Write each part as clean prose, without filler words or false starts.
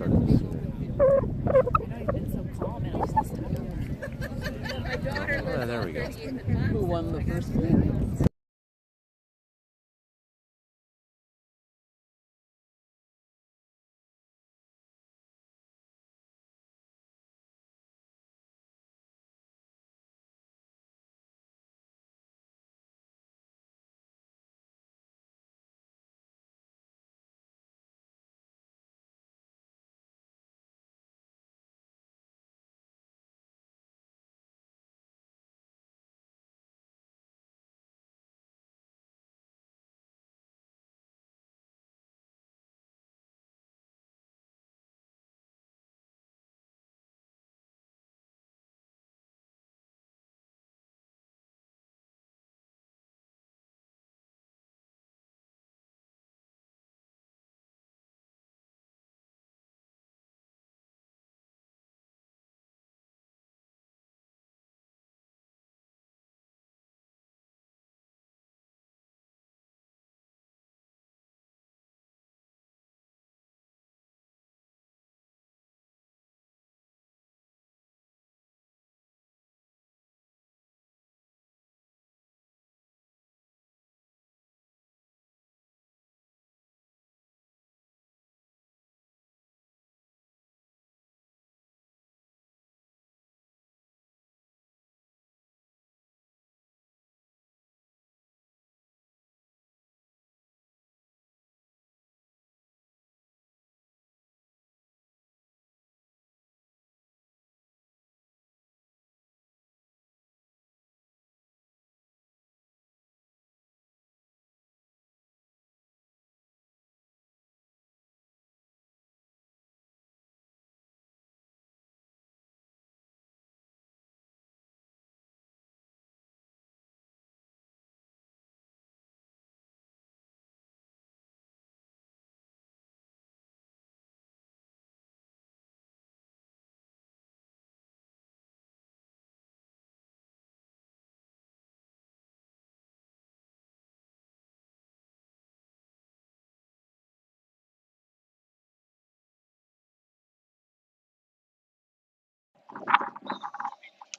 Oh, there we go. Who won the first game?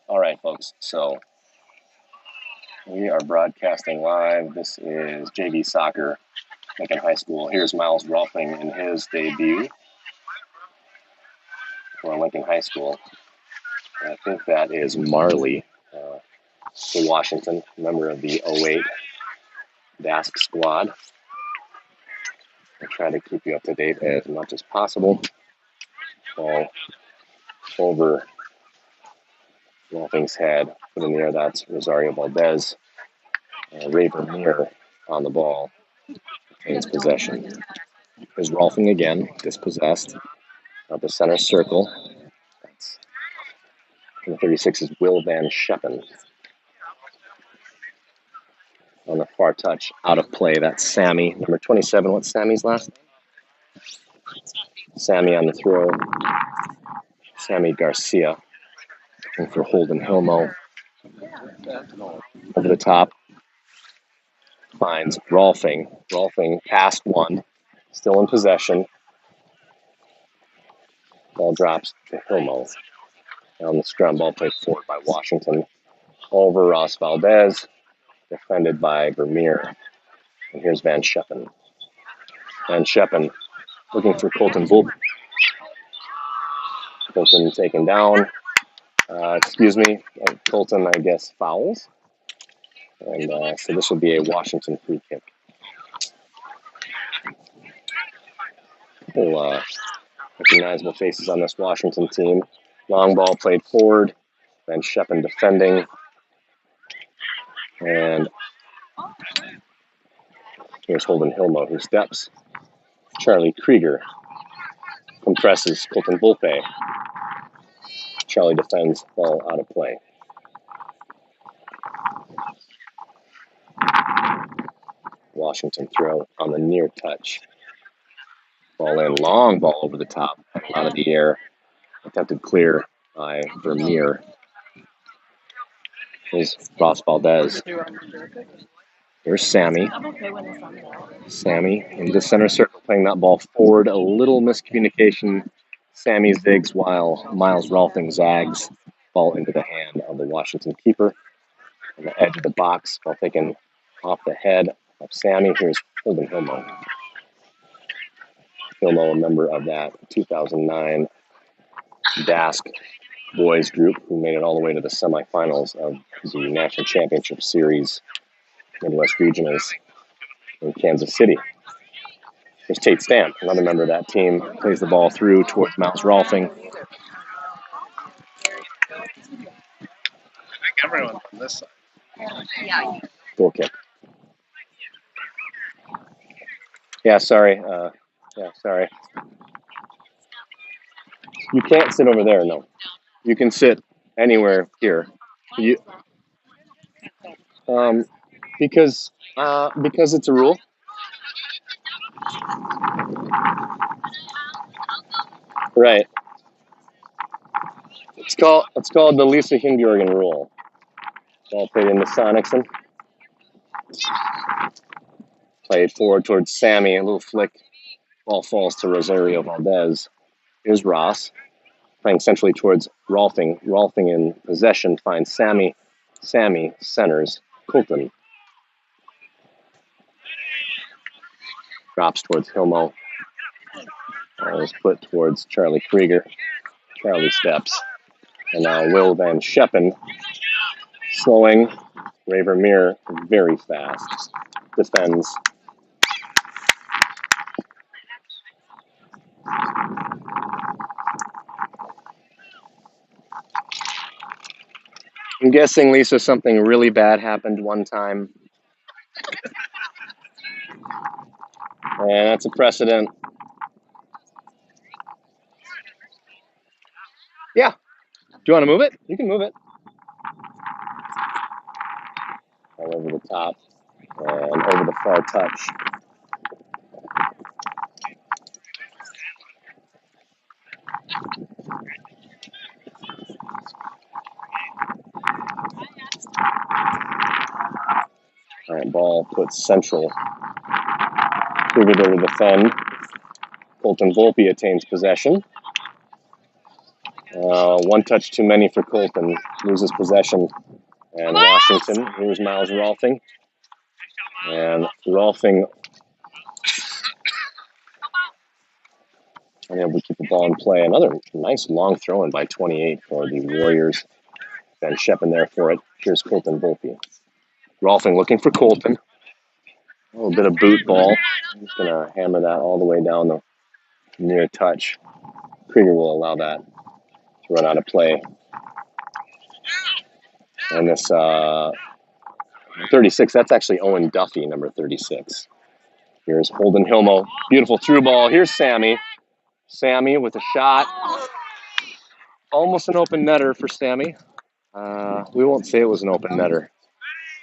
All right, folks. So we are broadcasting live. This is JV Soccer, Lincoln High School. Here's Miles Rolfing in his debut for Lincoln High School. And I think that is Marley for Washington, member of the 08 DASC squad. I'll try to keep you up to date as much as possible. So over Rolfing's head, put in the air, that's Rosario Valdez. Ray Vermeer on the ball, retains possession. There's Rolfing again, dispossessed. At the center circle. That's number 36 is Will Van Scheppen. On the far touch, out of play, that's Sammy. Number 27, what's Sammy's last name? Sammy on the throw. Sammy Garcia. Looking for Holden Hilmo. Over the top. Finds Rolfing. Rolfing past one. Still in possession. Ball drops to Hilmo. On the scrum, ball played forward by Washington. Over Ross Valdez. Defended by Vermeer. And here's Van Scheppen. Van Scheppen looking for Colton Volpe. Colton taken down. Colton, I guess, fouls. And so this will be a Washington free kick. Couple recognizable faces on this Washington team. Long ball played forward. Van Scheppen defending. And here's Holden Hilmo, who steps. Charlie Krieger compresses Colton Volpe. Charlie defends, ball out of play. Washington throw on the near touch. Ball in, long ball over the top, out of the air. Attempted clear by Vermeer. Here's Ross Valdez. Here's Sammy. Sammy into the center circle, playing that ball forward. A little miscommunication Sammy zigs while Miles Rolfing zags. Ball into the hand of the Washington keeper on the edge of the box. Ball taken off the head of Sammy. Here's Holden Hilmo. Hilmo, a member of that 2009 DASC boys group who made it all the way to the semifinals of the National Championship Series Midwest Regionals in Kansas City. There's Tate Stamp, another member of that team, plays the ball through towards Miles Rolfing. Everyone on this side. Goal kick. Yeah, sorry. Sorry. You can't sit over there, no. You can sit anywhere here. You, because it's a rule. Right. It's called the Lisa Hinbjorgen rule. Ball played into Sonicson. Played forward towards Sammy. A little flick. Ball falls to Rosario Valdez. Here's Ross. Playing centrally towards Rolfing. Rolfing in possession finds Sammy. Sammy centers Colton. Drops towards Hilmo. Ball is put towards Charlie Krieger. Charlie steps. And now Will Van Scheppen slowing. Ray Vermeer very fast. Defends. I'm guessing, Lisa, something really bad happened one time. And that's a precedent. Yeah. Do you want to move it? You can move it. All over the top and over the far touch. All right, ball puts central. Krieger there to defend. Colton Volpe attains possession. One touch too many for Colton. Loses possession. And Washington, here's Miles Rolfing. And Rolfing unable to keep the ball in play. Another nice long throw in by 28 for the Warriors. Van Scheppen there for it. Here's Colton Volpe. Rolfing looking for Colton. A little bit of boot ball. He's going to hammer that all the way down the near touch. Krieger will allow that to run out of play. And this 36, that's actually Owen Duffy, number 36. Here's Holden Hilmo. Beautiful through ball. Here's Sammy. Sammy with a shot. Almost an open netter for Sammy. We won't say it was an open netter.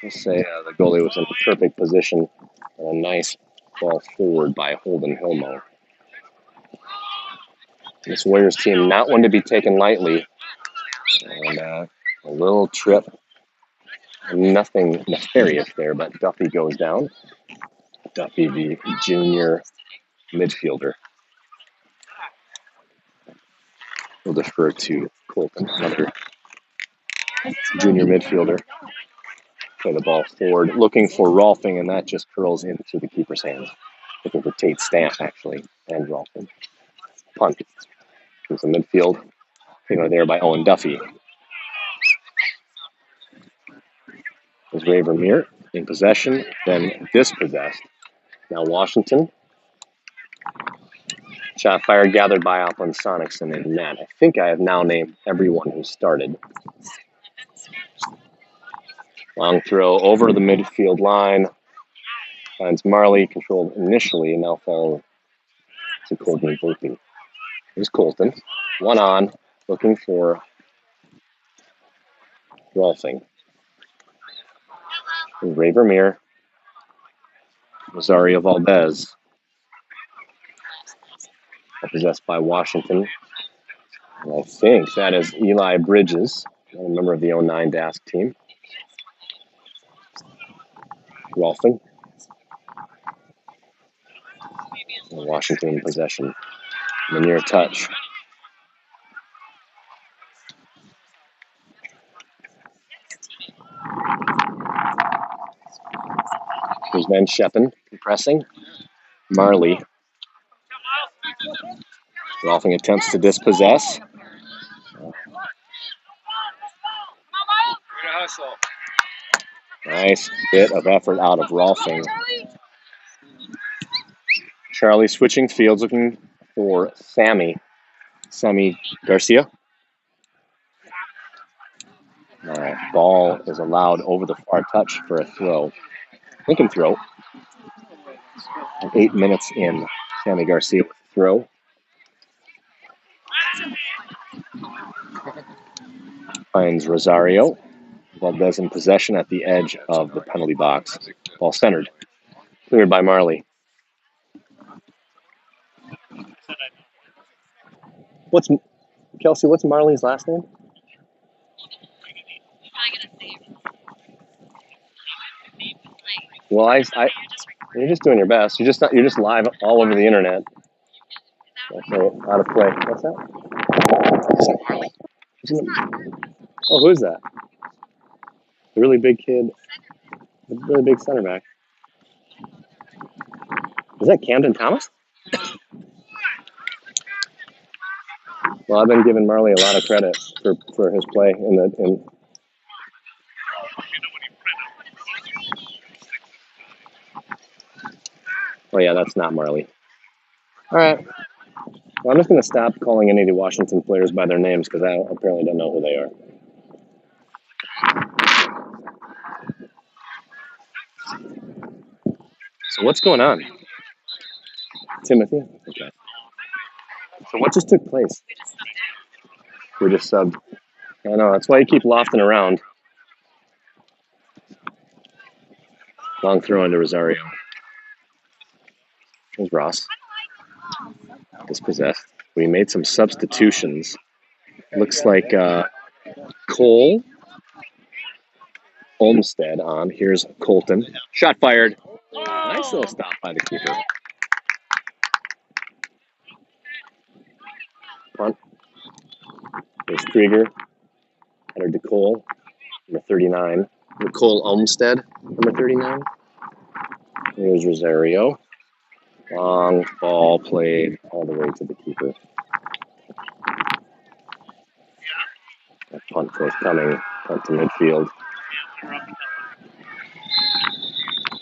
We'll say the goalie was in perfect position. And a nice ball forward by Holden Hilmo. This Warriors team, not one to be taken lightly. And a little trip. Nothing nefarious there, but Duffy goes down. Duffy, the junior midfielder. We'll defer to Colton, another junior midfielder. Play the ball forward, looking for Rolfing, and that just curls into the keeper's hands. Looking for Tate Stamp, actually, and Rolfing. Punt. It's a midfield. Taken there by Owen Duffy. There's Ray Vermeer in possession, then dispossessed. Now Washington. Shot fired, gathered by Upland Sonicson and net. I think I have now named everyone who started. Long throw over the midfield line. Finds Marley, controlled initially, now falls to Colton Volpe. Here's Colton. One on, looking for Rolfing. Ray Vermeer. Rosario Valdez. Possessed by Washington. And I think that is Eli Bridges, a member of the 09 DASC team. Rolfing. And Washington in possession. The near touch. Here's Van Scheppen compressing. Marley. Rolfing attempts to dispossess. Nice bit of effort out of Rolfing. Charlie switching fields, looking for Sammy Garcia. All right, ball is allowed over the far touch for a throw. Lincoln throw. 8 minutes in. Sammy Garcia with the throw. Finds Rosario. Valdez in possession at the edge of the penalty box. Ball centered. Cleared by Marley. Kelsey, what's Marley's last name? Well, you're just doing your best. You're just live all over the internet. Okay, out of play. What's that? Marley. Oh, who's that? The really big kid. The really big center back. Is that Camden Thomas? Well, I've been giving Marley a lot of credit for his play in. Oh yeah, that's not Marley. All right. Well, I'm just going to stop calling any of the Washington players by their names because I apparently don't know who they are. So what's going on? Timothy? Okay. So what just took place? We just subbed. I know, that's why you keep lofting around. Long throw into Rosario. There's Ross. Dispossessed. We made some substitutions. Looks like Cole Olmsted on. Here's Colton. Shot fired. Nice little stop by the keeper. Punt. There's Krieger. Header to Cole, number 39. Nicole Olmsted, number 39. Here's Rosario. Long ball played all the way to the keeper. That punt forthcoming. Punt to midfield.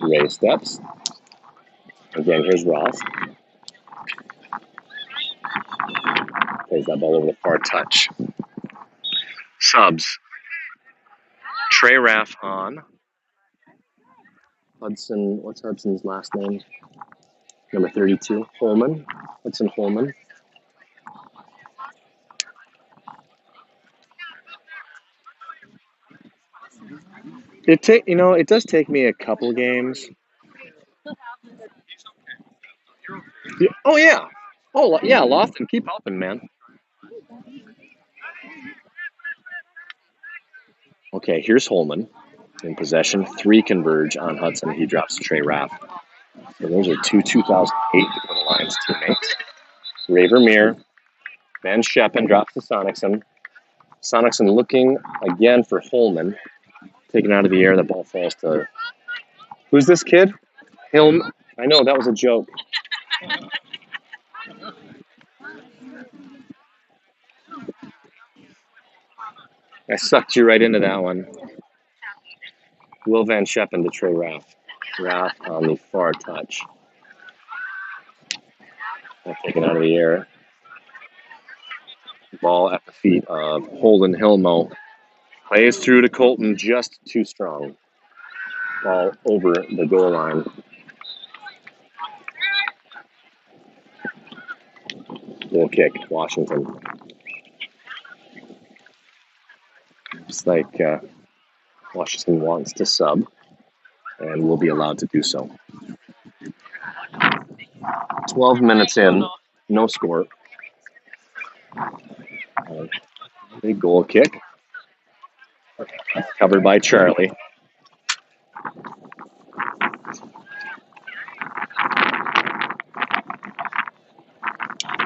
Ray steps. Again, here's Ross. Plays that ball over the far touch. Subs. Trey Raff on. Hudson, what's Hudson's last name? Number 32, Holman. Hudson Holman. It does take me a couple games. Oh yeah. Oh yeah, Lofton, keep helping, man. Okay, here's Holman in possession. 3 converge on Hudson. He drops to Trey Raff. So those are 2 2008 Dakota Lions teammates. Ray Vermeer. Van Scheppen drops to Sonicson. Sonicson looking again for Holman. Taken out of the air. The ball falls to... Who's this kid? Hilm. I know, that was a joke. I sucked you right into that one. Will Van Scheppen to Trey Raff. Raff on the far touch. Taken out of the air. Ball at the feet of Holden Hilmo. Plays through to Colton, just too strong. Ball over the goal line. Goal kick, Washington. Looks like Washington wants to sub and will be allowed to do so. 12 minutes in, no score. Big goal kick. Covered by Charlie.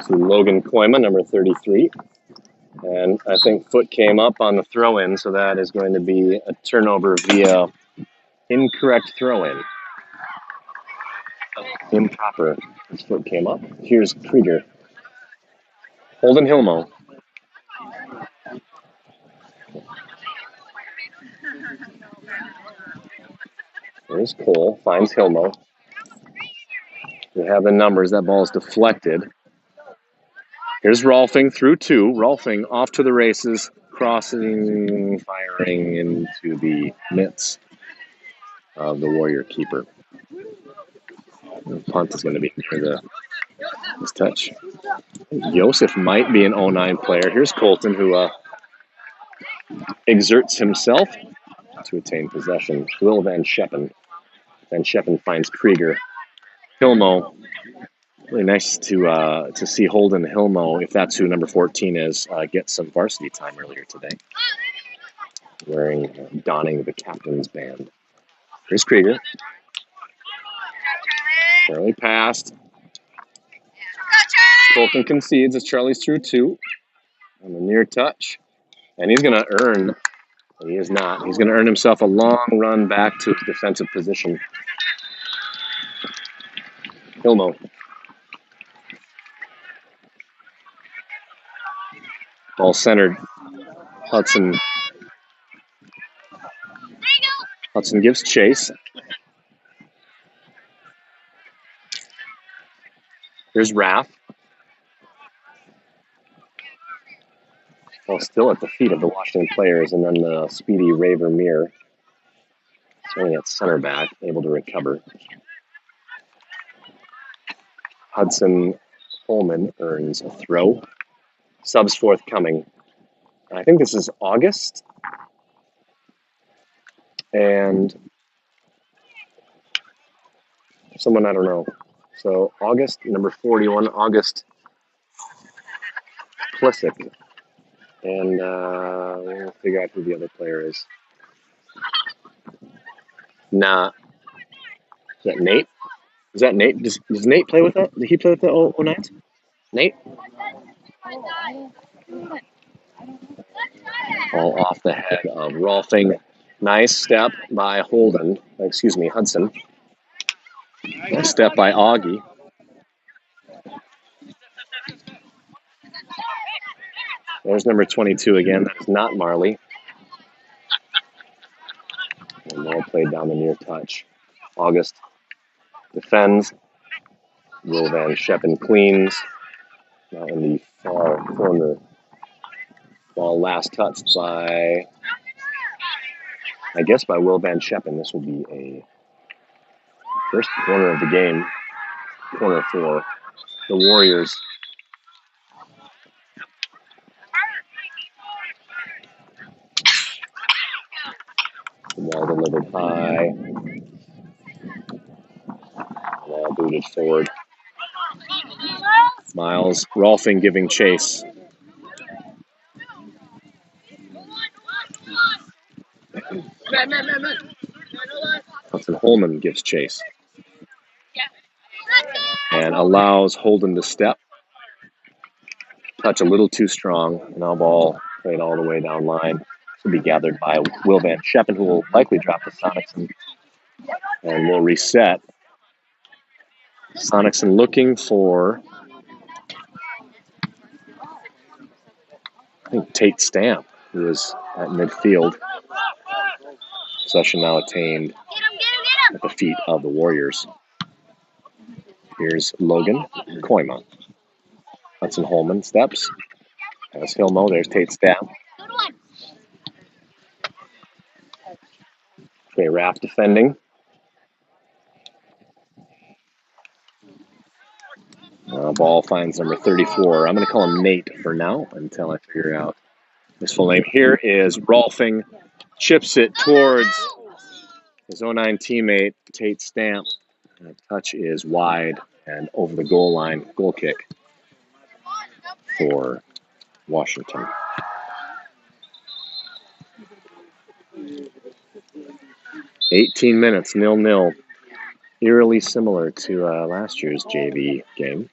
To Logan Koima, number 33. And I think foot came up on the throw-in, so that is going to be a turnover via incorrect throw-in. improper. His foot came up. Here's Krieger. Holden Hilmo. There's Cole. Finds Hilmo. We have the numbers. That ball is deflected. Here's Rolfing through 2. Rolfing off to the races. Crossing, firing into the mitts of the Warrior keeper. The punt is going to be near this touch. Joseph might be an 09 player. Here's Colton, who exerts himself to attain possession. Will Van Scheppen. Van Scheppen finds Krieger. Hilmo. Really nice to see Holden Hilmo, if that's who number 14 is, get some varsity time earlier today. Donning the captain's band. Here's Krieger. Charlie passed. Colton concedes as Charlie's through 2 on the near touch. And he's going to earn, he is not, he's going to earn himself a long run back to his defensive position. Hilmo. Ball centered. Hudson gives chase. Here's Raff. Well, still at the feet of the Washington players, and then the speedy Raver Mir, swinging at center back, able to recover. Hudson Holman earns a throw. Subs forthcoming. I think this is August. And someone I don't know. So August, number 41, August Plisick. And we'll figure out who the other player is. Nah. Is that Nate? Is that Nate? Does Nate play with that? Did he play with the 09s? Nate? All off the head of Rolfing. Nice step by Hudson. Nice step by Augie. There's number 22 again. That is not Marley. And ball played down the near touch. August defends. Will Van Scheppen cleans. Now in the far corner. Ball last touched by Will Van Scheppen. This will be a first corner of the game. Corner for the Warriors. The ball delivered high. Ball booted forward. Miles Rolfing giving chase. Hudson Holman gives chase. And allows Holden to step. Touch a little too strong. Now ball played all the way down line. This will be gathered by Will Van Scheppen, who will likely drop the Sonicson and will reset. Sonicson looking for, I think, Tate Stamp, who is at midfield. Possession now attained at the feet of the Warriors. Here's Logan Koima. Hudson Holman steps. There's Hilmo. There's Tate Stamp. Trey Raff defending. Ball finds number 34. I'm going to call him Nate for now until I figure out his full name. Here is Rolfing. Chips it towards his 09 teammate, Tate Stamp. The touch is wide and over the goal line. Goal kick for Washington. (18 minutes, 0-0. Eerily similar to last year's JV game.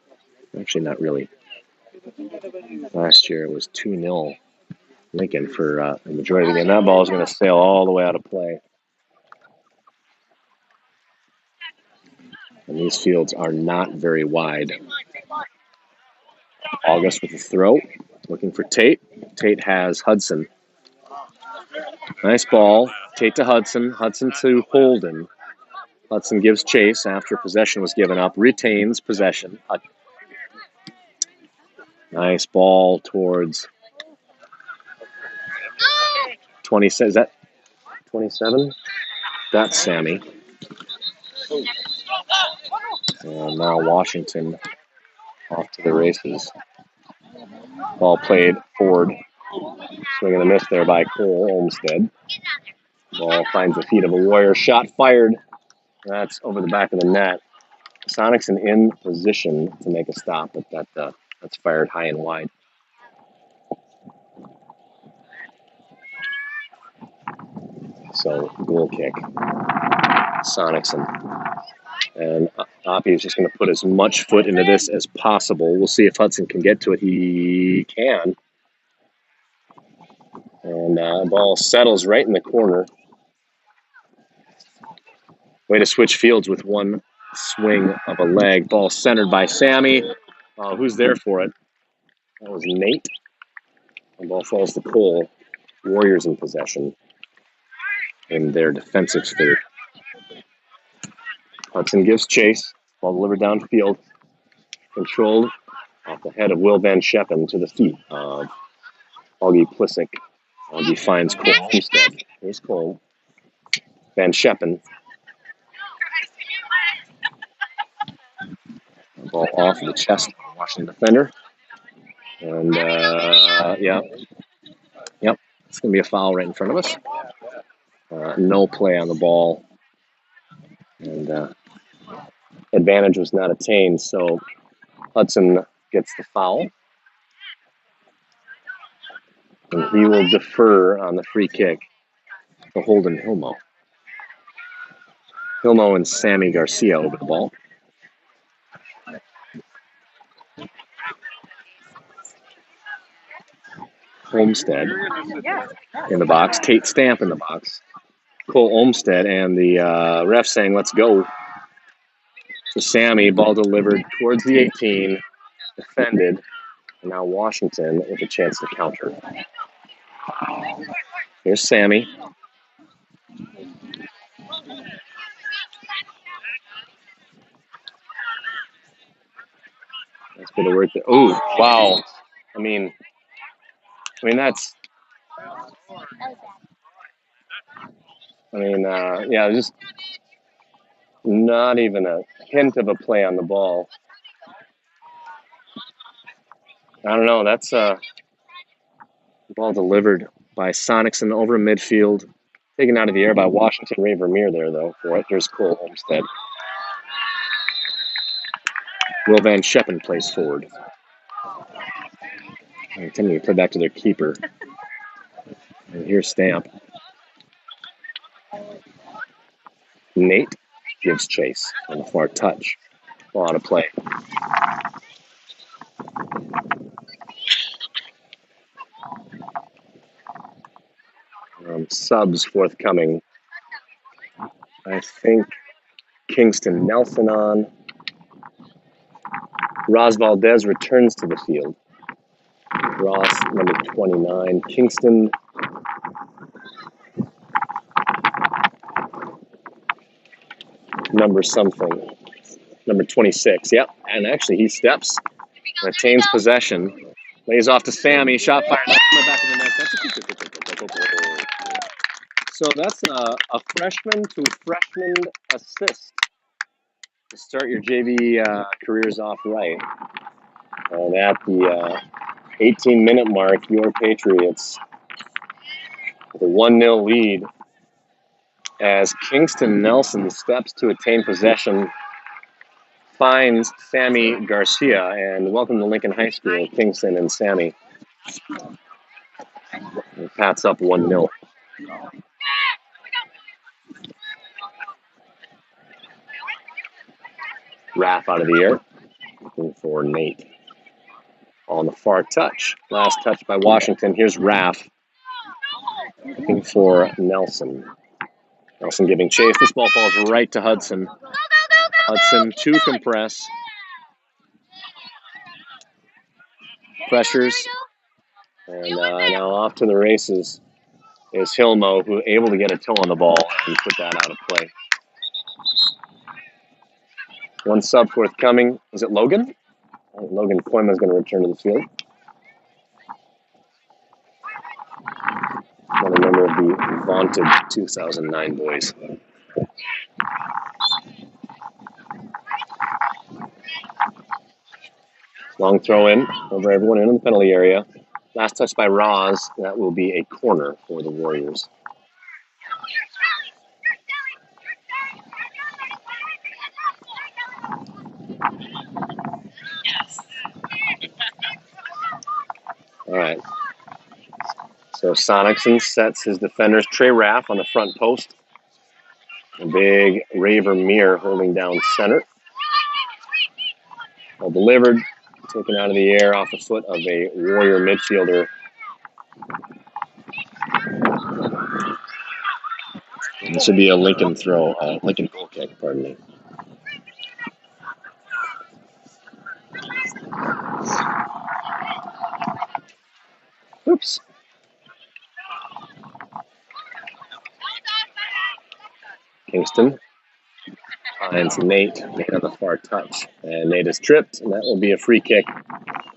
Actually, not really. Last year it was 2-0 Lincoln for the majority of the game. That ball is going to sail all the way out of play. And these fields are not very wide. August with a throw, looking for Tate. Tate has Hudson. Nice ball. Tate to Hudson. Hudson to Holden. Hudson gives chase after possession was given up. Retains possession. Nice ball towards 20. Is that 27? That's Sammy. And now Washington off to the races. Ball played forward. Swing and a miss there by Cole Olmstead. Ball finds the feet of a Warrior. Shot fired. That's over the back of the net. Sonics in position to make a stop, but that's fired high and wide. So goal kick. Sonicson. And Oppie is just going to put as much foot into this as possible. We'll see if Hudson can get to it. He can. And the ball settles right in the corner. Way to switch fields with one swing of a leg. Ball centered by Sammy. Who's there for it? That was Nate. The ball falls to Cole. Warriors in possession in their defensive third. Hudson gives chase. Ball delivered downfield. Controlled off the head of Will Van Scheppen to the feet of Augie Plissick. Augie finds Cole Olmstead. Here's Cole. Van Scheppen. Ball off the chest of the Washington defender. And, Yep. It's going to be a foul right in front of us. No play on the ball. And advantage was not attained, so Hudson gets the foul. And he will defer on the free kick to Holden Hilmo. Hilmo and Sammy Garcia over the ball. Olmstead in the box. Tate Stamp in the box. Cole Olmstead and the ref saying, let's go. So Sammy, ball delivered towards the 18, defended. And now Washington with a chance to counter. Here's Sammy. That's been a word. Oh, wow. I mean, that's. Just not even a hint of a play on the ball. I don't know. That's ball delivered by Sonicson over midfield. Taken out of the air by Washington. Ray Vermeer there, though, for it. Here's Cole Olmstead. Will Van Scheppen plays forward. Intending to play back to their keeper. And here's Stamp. Nate gives chase on the far touch. Ball out of play. Subs forthcoming. I think Kingston Nelson on. Ross Valdez returns to the field. Ross, number 29. Kingston, number something. Number 26. Yep. And actually, he steps, retains possession, lays off to Sammy. Shot fired out from the back of the net. That's a So that's a freshman to freshman assist to start your JV careers off right. And at the 18-minute mark, your Patriots with a 1-0 lead as Kingston Nelson steps to attain possession, finds Sammy Garcia, and welcome to Lincoln High School, Kingston and Sammy. And Pat's up 1-0. Raff out of the air, looking for Nate. On the far touch. Last touch by Washington. Here's Raff, looking for Nelson. Nelson giving chase. This ball falls right to Hudson. Hudson, 2 compress. Pressures. And now off to the races is Hilmo, who able to get a toe on the ball and put that out of play. 1 sub forthcoming. Is it Logan? Logan Koima is going to return to the field. Another member of the vaunted 2009 boys. Long throw in over everyone in the penalty area. Last touch by Roz. That will be a corner for the Warriors. All right. So Sonicson sets his defenders. Trey Raff on the front post. A big Raver Mir holding down center. Well delivered. Taken out of the air off the foot of a Warrior midfielder. This would be a Lincoln throw, Lincoln goal kick, pardon me. Oops. Kingston finds Nate. Nate on the far touch. And Nate is tripped, and that will be a free kick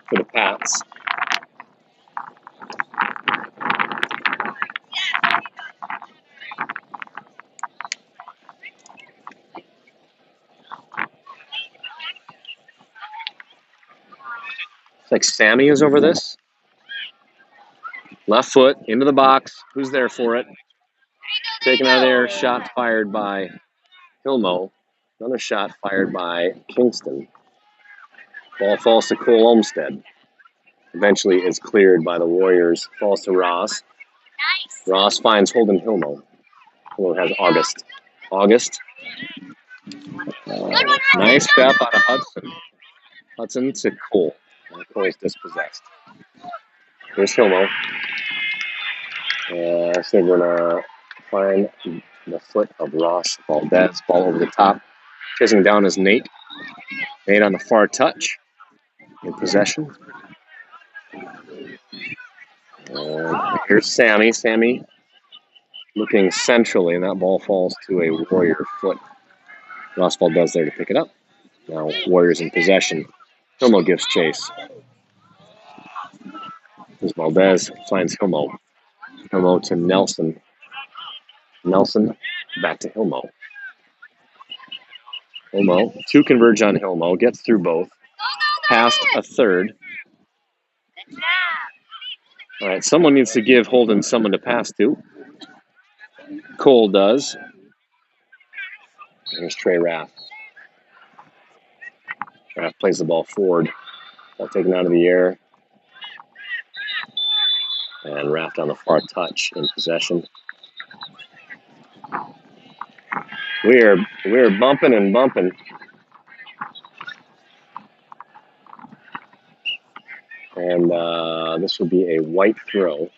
for the Pats. It's like Sammy is over this. Left foot into the box. Who's there for it? Taken out of there. Shot fired by Hilmo. Another shot fired by Kingston. Ball falls to Cole Olmsted. Eventually is cleared by the Warriors. Falls to Ross. Ross finds Holden Hilmo. Hilmo has August. August. Nice step out of Hudson. Hudson to Cole. Cole is dispossessed. Here's Hilmo. I think we're going to find the foot of Ross Valdez. Ball over the top. Chasing down is Nate. Nate on the far touch. In possession. Here's Sammy. Sammy looking centrally, and that ball falls to a Warrior foot. Ross Valdez there to pick it up. Now Warriors in possession. Hilmo gives chase. As Valdez finds Hilmo. Hilmo to Nelson. Nelson back to Hilmo. Hilmo, 2 converge on Hilmo, gets through both. Past a third. All right, someone needs to give Holden someone to pass to. Cole does. Here's Trey Raff. Raff plays the ball forward. Ball taken out of the air. And Raff on the far touch in possession. We're bumping and bumping. And this will be a white throw.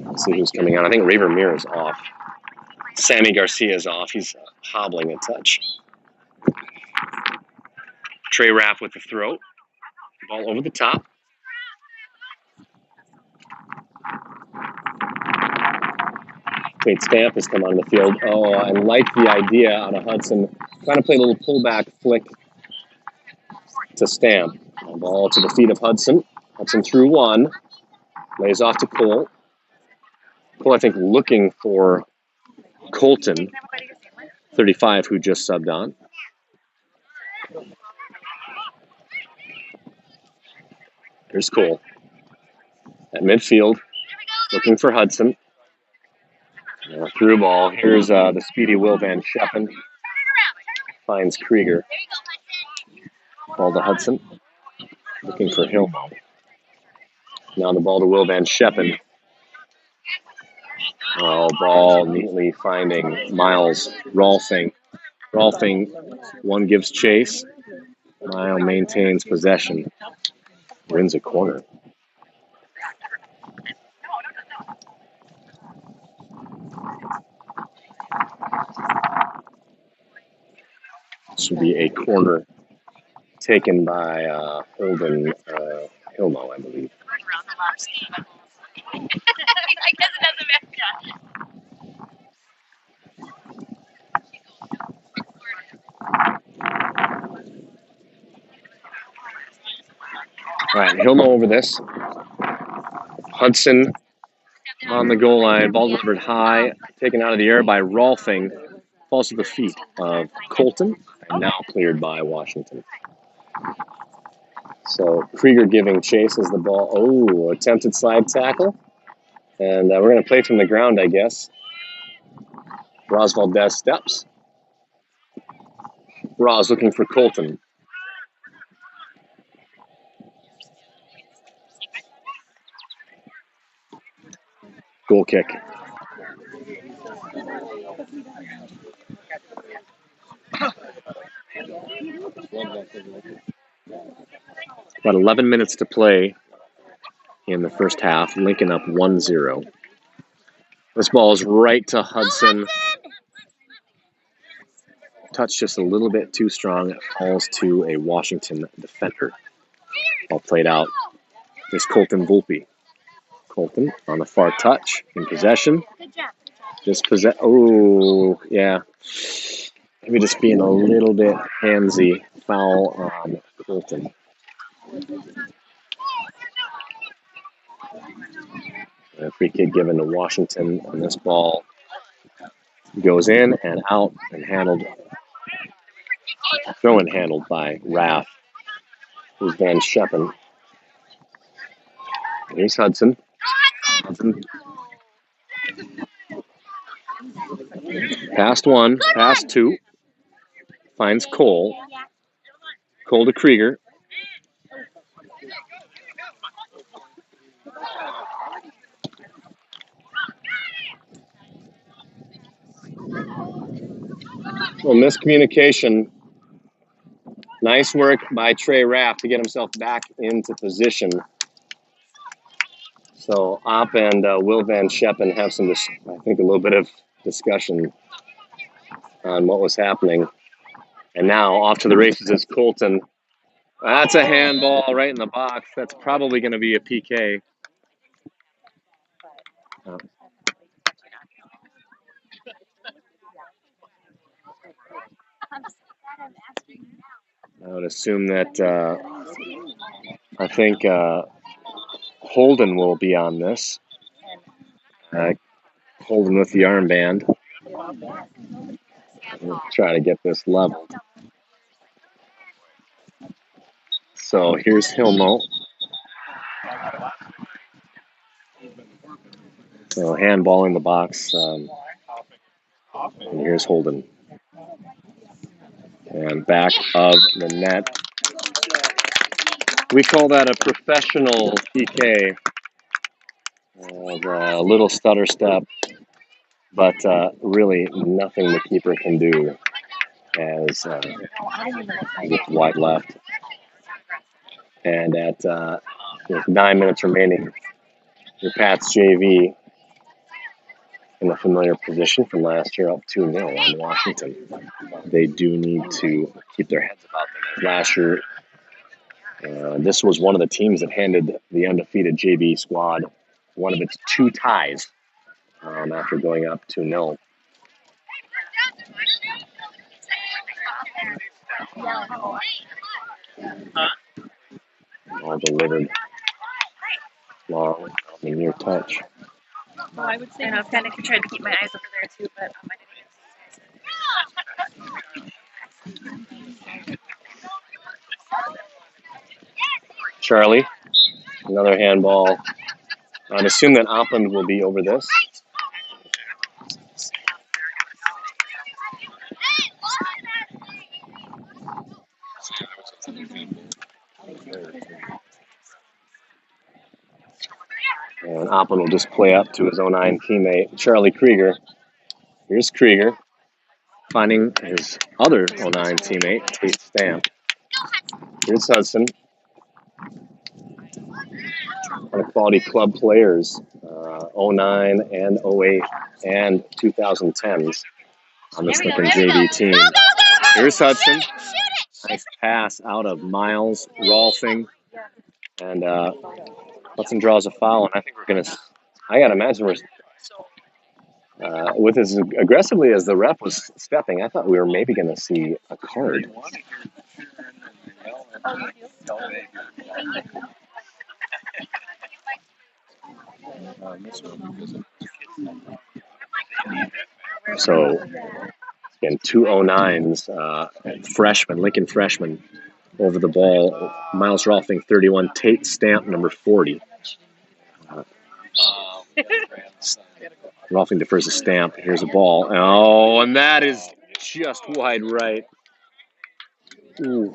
Let's see who's coming out. I think Raver Mir is off. Sammy Garcia is off. He's hobbling a touch. Trey Raff with the throw. Ball over the top. Tate Stamp has come on the field. Oh, I like the idea out of Hudson. Trying to play a little pullback flick to Stamp. Ball to the feet of Hudson. Hudson through one. Lays off to Cole. Cole, I think, looking for Colton, 35, who just subbed on. Here's Cole. At midfield, looking for Hudson. Through ball. Here's the speedy Will Van Scheppen. Finds Krieger. Ball to Hudson. Looking for Hilmo. Now the ball to Will Van Scheppen. Oh, ball neatly finding Miles Rolfing. Rolfing, one gives chase. Mile maintains possession. Wins a corner. This will be a corner taken by Holden Hilmo, I believe. All right, Hilmo over this. Hudson on the goal line. Ball delivered high, taken out of the air by Rolfing. Falls to the feet of Colton, and now cleared by Washington. So Krieger giving chase as the ball. Oh, attempted slide tackle. And we're going to play from the ground, I guess. Rosvaldez steps. Roz looking for Colton. Goal kick. About 11 minutes to play in the first half. Lincoln up 1-0. This ball is right to Hudson. Touch just a little bit too strong. It falls to a Washington defender. All played out. Is Colton Volpe. Colton on the far touch in possession. Oh, yeah. Maybe just being a little bit handsy. Foul on Colton. A free kick given to Washington on this ball. Goes in and out and handled. Throw and handled by Raff. Who's Van Scheppen. Here's Hudson. Past one, past two. Finds Cole. Cole to Krieger. Well, miscommunication. Nice work by Trey Raff to get himself back into position. So Opp and Will Van Scheppen have some, I think, a little bit of discussion on what was happening. And now off to the races is Colton. That's a handball right in the box. That's probably going to be a PK. I would assume that I think Holden will be on this. Holden with the armband. We'll try to get this leveled. So here's Hilmo. So handball in the box. And here's Holden. And back of the net. We call that a professional PK. A little stutter step, but really nothing the keeper can do as with wide left. And at with 9 minutes remaining, your Pats JV in a familiar position from last year, up 2-0 on Washington. They do need to keep their heads about them. Last year, this was one of the teams that handed the undefeated JV squad one of its 2 ties after going up 2-0. All delivered long on the near touch. Well, I would say, and I was kind of trying to keep my eyes over there too, but I didn't. Charlie, another handball. I'd assume that Oppland will be over this. And Oppland will just play up to his 09 teammate, Charlie Krieger. Here's Krieger finding his other 09 teammate, Tate Stamp. Here's Hudson. One of quality club players, 09 and 08 and 2010s on this Lincoln JV team. Here's Hudson. Nice pass out of Miles Rolfing. And Hudson draws a foul. And I think we're going to, I got to imagine we're, with as aggressively as the ref was stepping, I thought we were maybe going to see a card. So, again, 209s, freshman, Lincoln freshman, over the ball. Miles Rolfing, 31. Tate Stamp, number 40. Rolfing defers a Stamp. Here's a ball. Oh, and that is just wide right. Ooh.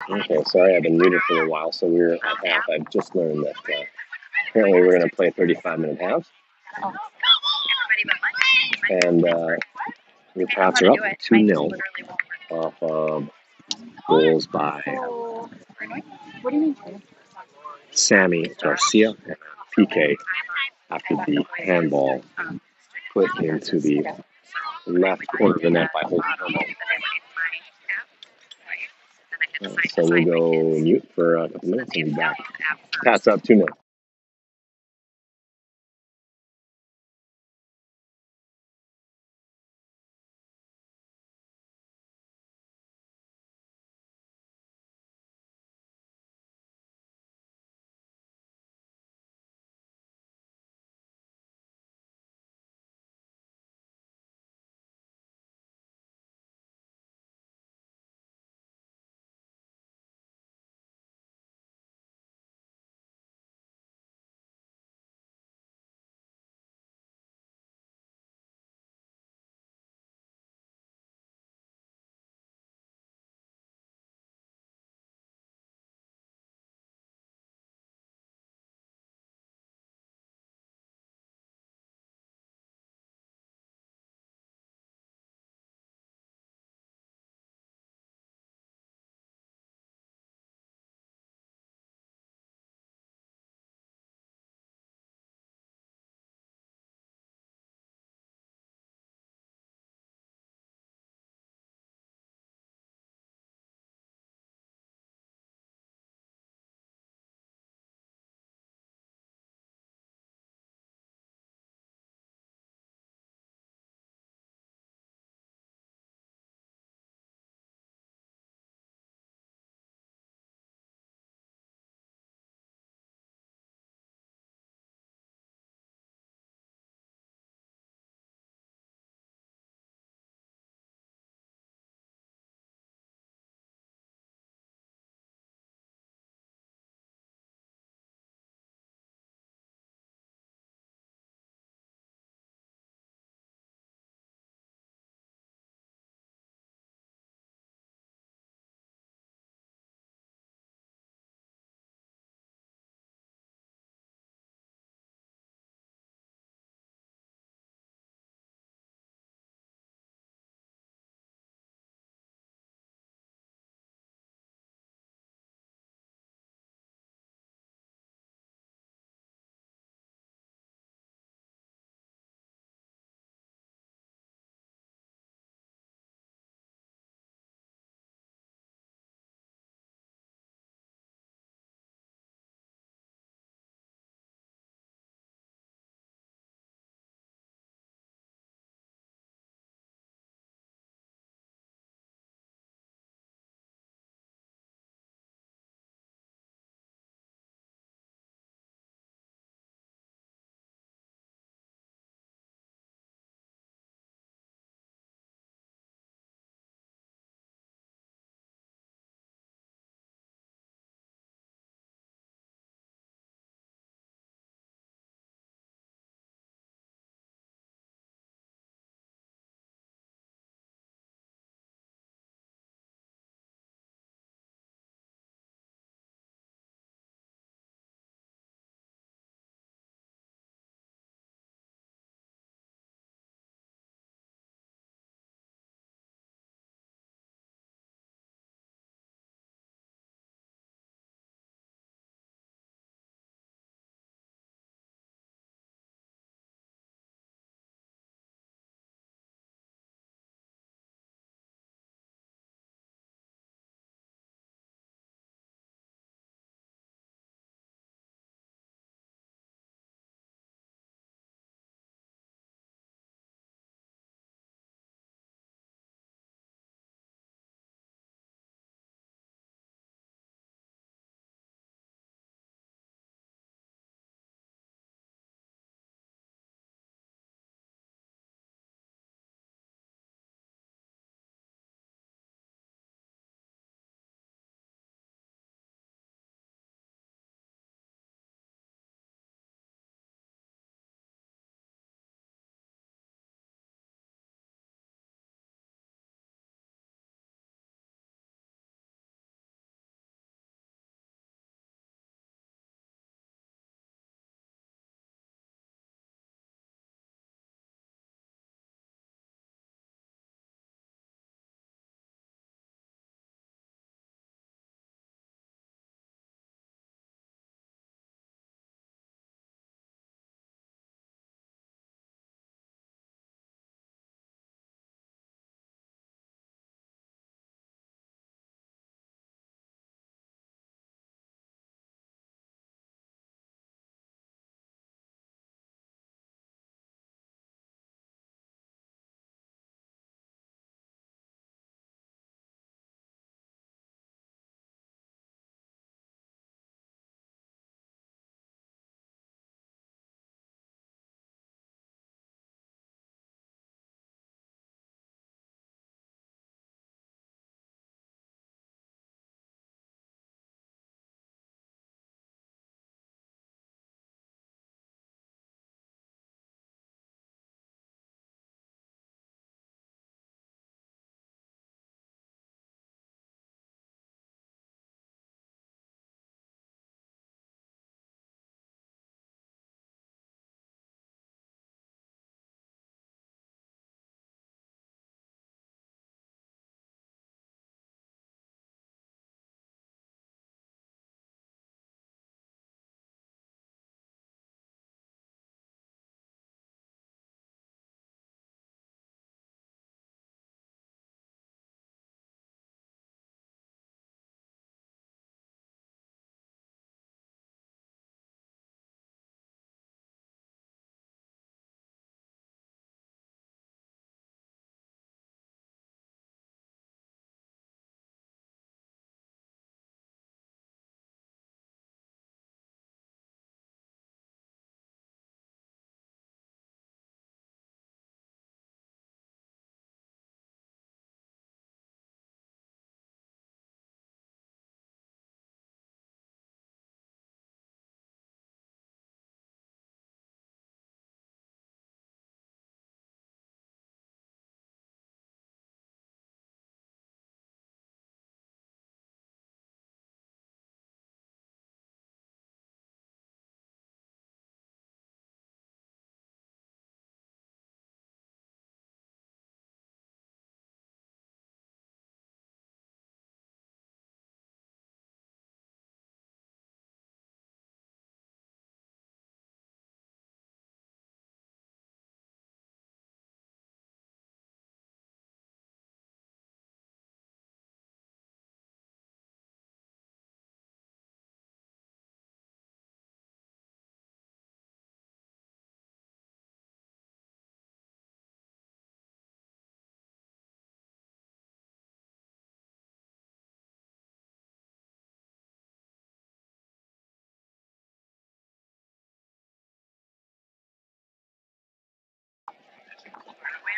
Okay, sorry, I've been muted for a while, so we're at half. I've just learned that apparently we're going to play 35-minute halves. And your Pats are up 2-0 off of goals by Sammy Garcia and PK after the handball put into the left corner of the net by Holt Hermo. So we'll go mute for a couple minutes and be back. Pats up 2-0.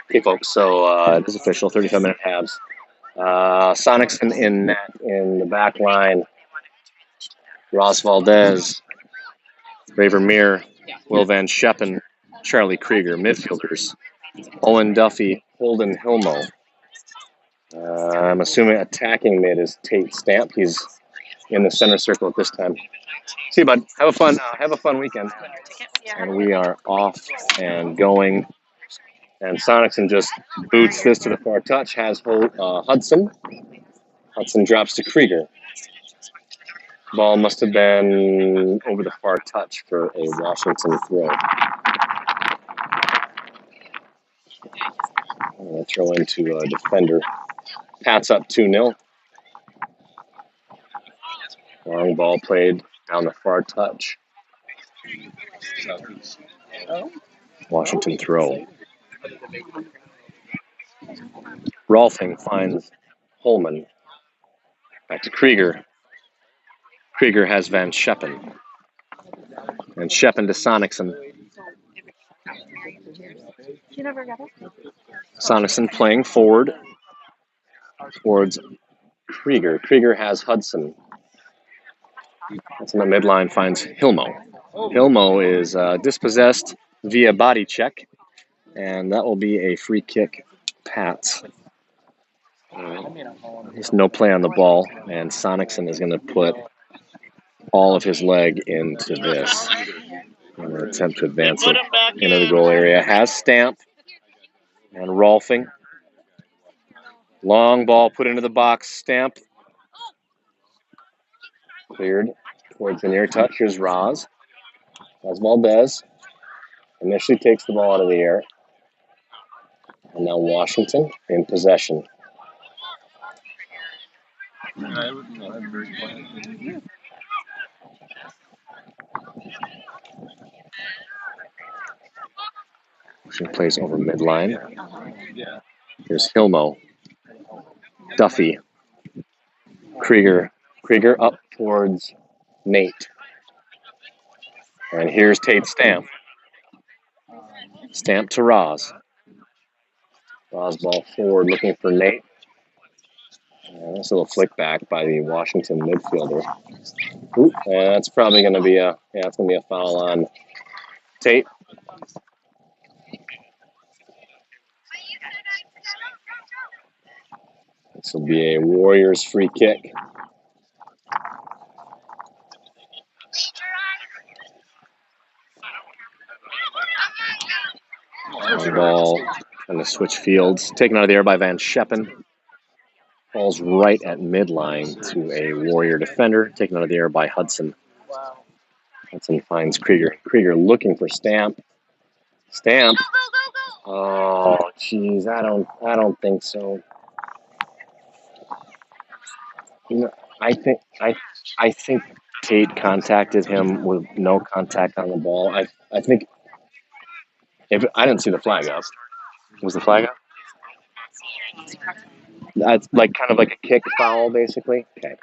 Okay, folks, so it is official, 35-minute halves. Sonics in net in the back line. Ross Valdez, Ray Vermeer, Will Van Scheppen, Charlie Krieger. Midfielders, Owen Duffy, Holden Hilmo. I'm assuming attacking mid is Tate Stamp. He's in the center circle at this time. See you, bud. Have a fun weekend. And we are off and going. And Sonicson just boots this to the far touch. Has Hudson. Hudson drops to Krieger. Ball must have been over the far touch for a Washington throw. I'm going to throw into a defender. Pats up 2-0. Long ball played down the far touch. Washington throw. Rolfing finds Holman. Back to Krieger. Krieger has Van Scheppen. And Scheppen to Sonicson. Sonicson playing forward towards Krieger. Krieger has Hudson. That's in the midline, finds Hilmo. Hilmo is dispossessed via body check, and that will be a free kick, Pats. There's no play on the ball, and Sonicson is going to put all of his leg into this. I'm going to attempt to advance it into the goal area. Has Stamp and Rolfing. Long ball put into the box. Stamp. Cleared towards the near touch. Here's Roz. As Valdez initially takes the ball out of the air. And now Washington in possession. Washington plays over midline. Here's Hilmo. Duffy. Krieger. Krieger up towards Nate. And here's Tate Stamp. Stamp to Roz. Roz ball forward looking for Nate. That's a little flick back by the Washington midfielder. Ooh, and that's probably going to be a foul on Tate. This will be a Warriors free kick. Ball trying to switch fields. Taken out of the air by Van Scheppen. Falls right at midline to a Warrior defender. Taken out of the air by Hudson. Hudson finds Krieger. Krieger looking for Stamp. Stamp. Oh, jeez, I don't think so. You know, I think Tate contacted him with no contact on the ball. I think if I didn't see the flag up. Was the flag up? That's like kind of like a kick foul, basically. Okay.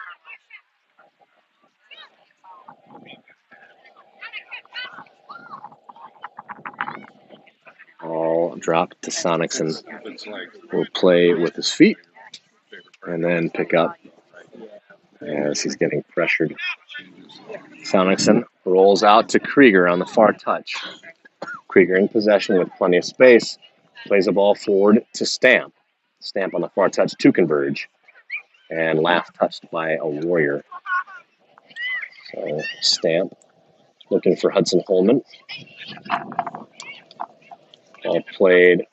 Ball dropped to Sonicson. Will play with his feet and then pick up as he's getting pressured. Sonicson rolls out to Krieger on the far touch. Krieger in possession with plenty of space. Plays the ball forward to Stamp. Stamp on the far touch to Converge. And last touched by a Warrior. So Stamp looking for Hudson Holman. Ball played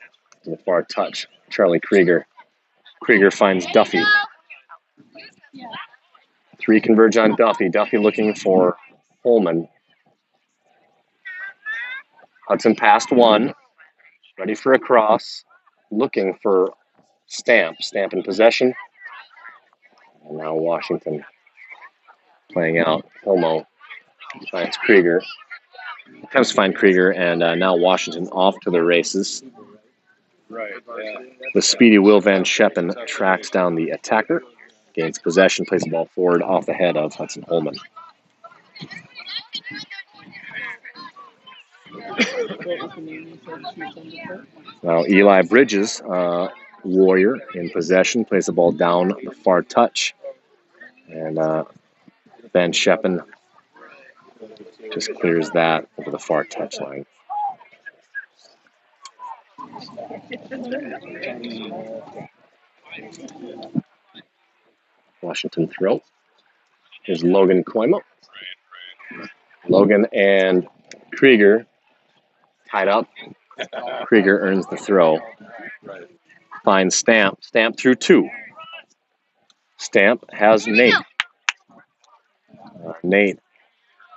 to the far touch. Charlie Krieger. Krieger finds Duffy. 3 Converge on Duffy. Duffy looking for Holman. Hudson passed 1. Ready for a cross. Looking for Stamp. Stamp in possession. And now Washington playing out. Homo finds Krieger. Attempts to find Krieger, and now Washington off to the races. The speedy Will Van Scheppen tracks down the attacker, gains possession, plays the ball forward off the head of Hudson Holman. What was the name you said she was on the court? Now Eli Bridges, Warrior in possession, plays the ball down the far touch. And Van Scheppen just clears that over the far touch line. Washington throw. Here's Logan Koima. Logan and Krieger tied up. Krieger earns the throw. Finds Stamp. Stamp through 2. Stamp has Nate. Nate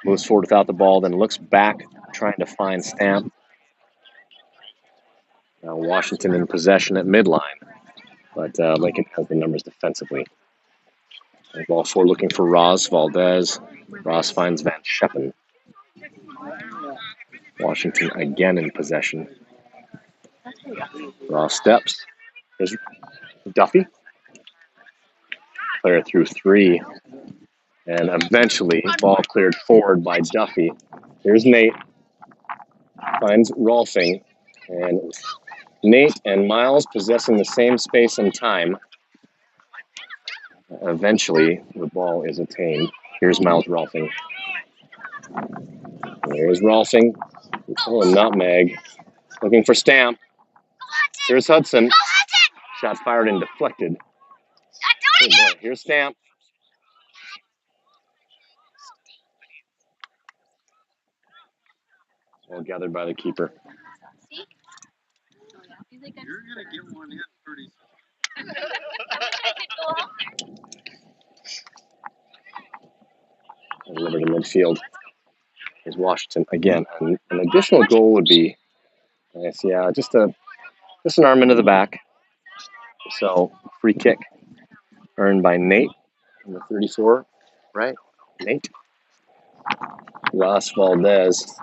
moves forward without the ball, then looks back, trying to find Stamp. Now Washington in possession at midline, but Lincoln has the numbers defensively. Ball 4 looking for Ross Valdez. Ross finds Van Scheppen. Washington again in possession. Ross steps. There's Duffy. Player through 3. And eventually, ball cleared forward by Duffy. Here's Nate. Finds Rolfing. And Nate and Miles possessing the same space and time. Eventually, the ball is attained. Here's Miles Rolfing. Here's Rolfing. Oh, nutmeg. Looking for Stamp. Here's Hudson. Shot fired and deflected. Oh boy, here's Stamp. Well gathered by the keeper. You're gonna get one in pretty Delivered to midfield. Here's Washington again. An additional goal would be nice. Yeah, just an arm into the back. So free kick earned by Nate, number 34, right? Nate. Ross Valdez.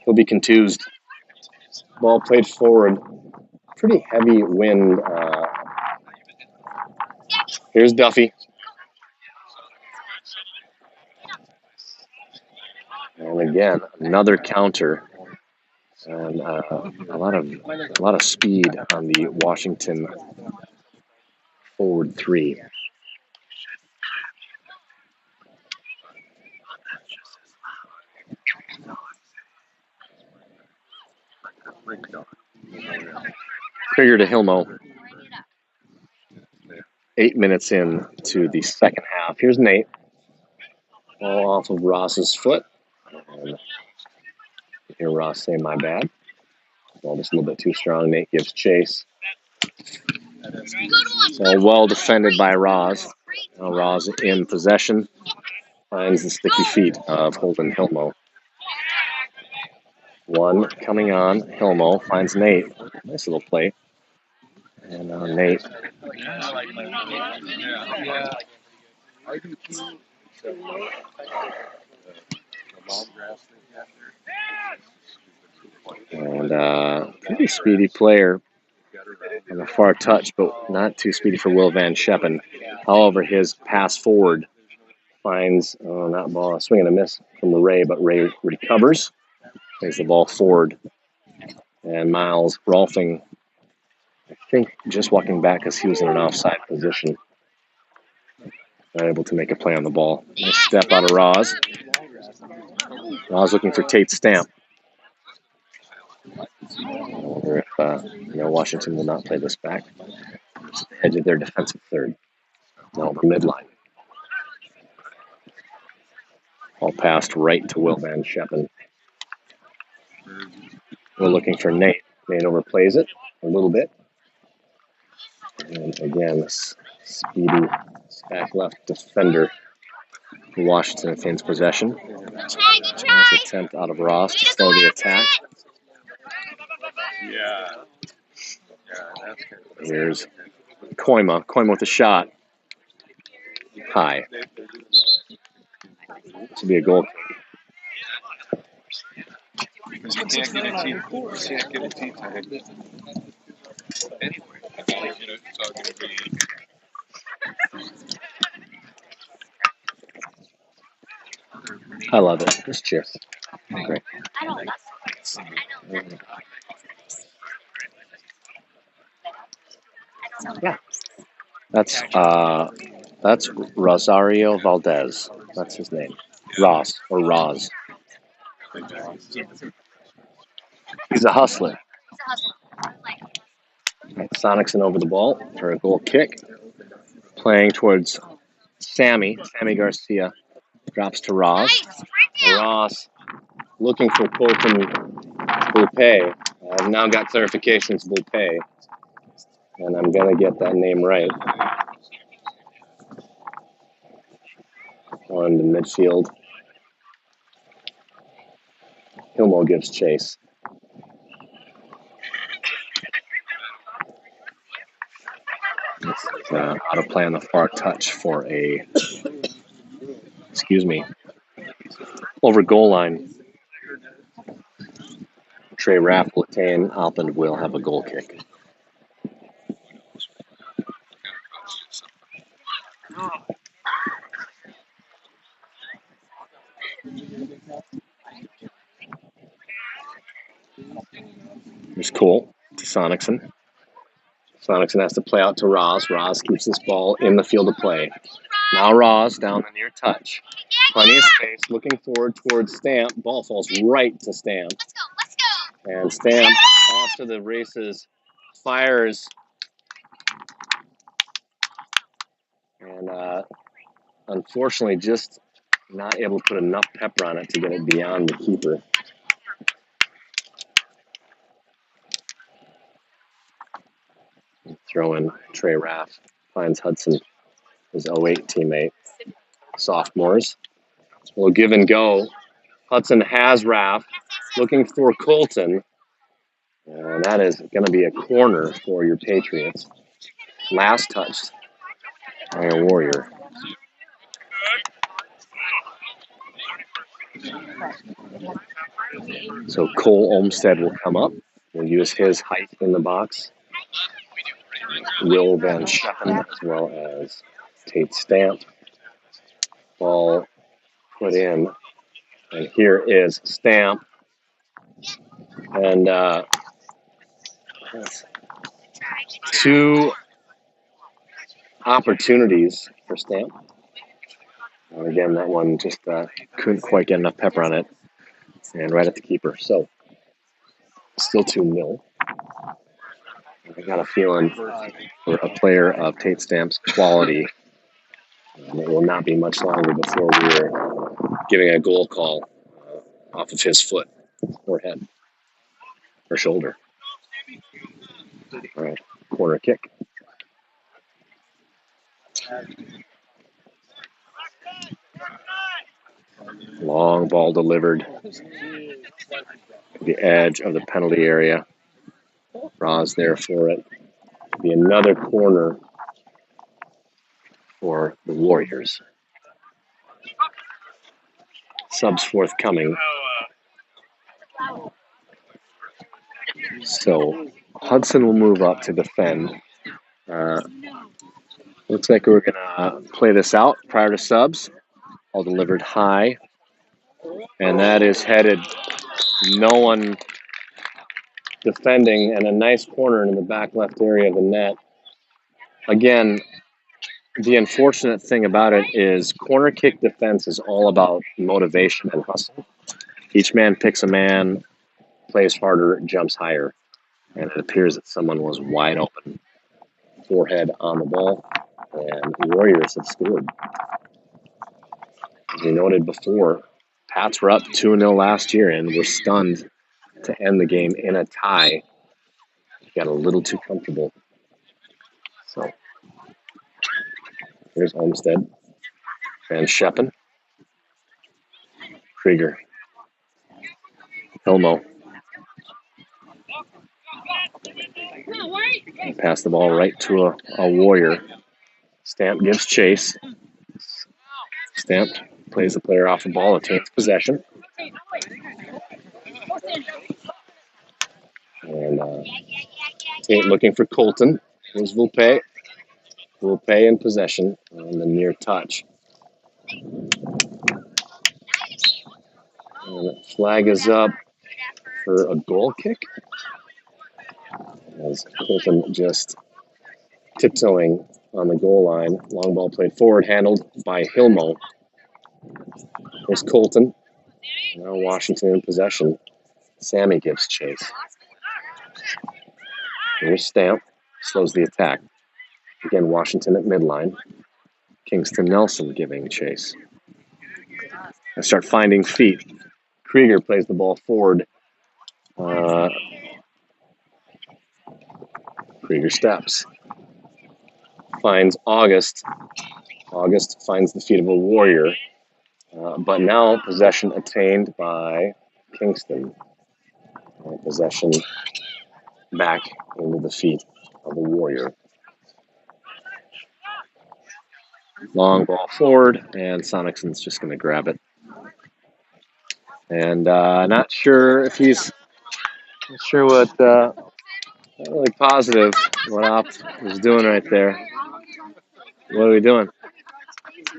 He'll be contused. Ball played forward. Pretty heavy wind. Here's Duffy. And again, another counter. And a lot of speed on the Washington forward 3. Krieger to Hilmo. 8 minutes in to the second half. Here's Nate. Ball off of Ross's foot. And you hear Ross say, "My bad." Ball just a little bit too strong. Nate gives chase. So well defended by Ross. Now Ross in possession. Finds the sticky feet of Holden Hilmo. 1 coming on. Hilmo finds Nate. Nice little play. And Nate. And pretty speedy player on the far touch, but not too speedy for Will Van Scheppen. However, his pass forward finds, not ball, a swing and a miss from Ray, but Ray recovers, plays the ball forward. And Miles Rolfing, I think, just walking back because he was in an offside position. Not able to make a play on the ball. Nice step out of Roz. Roz looking for Tate Stamp. I wonder if Washington will not play this back. It's the edge of their defensive third. Now over midline. All passed right to Will Van Scheppen. We're looking for Nate. Nate overplays it a little bit. And again, this speedy back left defender for Washington obtains possession. Nice attempt out of Ross to slow the attack. Here's Koima. Koima with a shot. High. This will be a goal kick. You can't get a tee tag. Anyway, it's all going to be. I love it. This cheer. Great. Yeah, that's Rosario Valdez. That's his name. Ross or Roz. He's a hustler. Sonicson over the ball for a goal kick. Playing towards Sammy Garcia. Drops to Ross. Ross looking for Colton Boupe. I've now got clarifications, Boupe. And I'm going to get that name right. On the midfield. Hilmo gives chase. Out of play on the far touch for a, over goal line. Trey Rapp will attain. Alpend will have a goal kick. Here's Cole to Sonicson. Sonicson has to play out to Roz. Roz keeps this ball in the field of play. Now Roz down the near touch. Plenty of space, looking forward towards Stamp. Ball falls right to Stamp. And Stamp off to the races, fires. And unfortunately just not able to put enough pepper on it to get it beyond the keeper. Throw in Trey Raff. Finds Hudson, his 08 teammate. Sophomores. Will give and go. Hudson has Raff. Looking for Colton. And that is going to be a corner for your Patriots. Last touched by a Warrior. So Cole Olmstead will come up. We'll use his height in the box. Will Van Schuppen as well as Tate Stamp. Ball put in. And here is Stamp. And two opportunities for Stamp. And again, that one just couldn't quite get enough pepper on it. And right at the keeper. So still 2-0. I got a feeling for a player of Tate Stamp's quality, it will not be much longer before we're giving a goal call off of his foot or head or shoulder. All right, corner kick. Long ball delivered to the edge of the penalty area. Roz there for it. Be another corner for the Warriors. Subs forthcoming. So Hudson will move up to defend. Looks like we're going to play this out prior to subs. All delivered high. And that is headed. No one defending, and a nice corner in the back left area of the net. Again, the unfortunate thing about it is corner kick defense is all about motivation and hustle. Each man picks a man, plays harder, jumps higher. And it appears that someone was wide open. Forehead on the ball, and the Warriors have scored. As we noted before, Pats were up 2-0 last year and were stunned to end the game in a tie. Got a little too comfortable. So here's Olmstead. Van Schuppen. Krieger. Hilmo. And pass the ball right to a Warrior. Stamp gives chase. Stamp plays the player off the ball, attains possession. And Tate looking for Colton. Here's Vulpe. Vulpe in possession on the near touch. And the flag is up. for a goal kick. As Colton just tiptoeing on the goal line. Long ball played forward, handled by Hilmo. There's Colton. Now Washington in possession. Sammy gives chase. Here's Stamp. Slows the attack. Again, Washington at midline. Kingston Nelson giving chase. I start finding feet. Krieger plays the ball forward. Krieger steps. Finds August. August finds the feet of a Warrior. But now possession attained by Kingston. Possession back into the feet of a Warrior. Long ball forward, and Sonicsson's just going to grab it. And not sure if he's not really positive what Op is doing right there. What are we doing?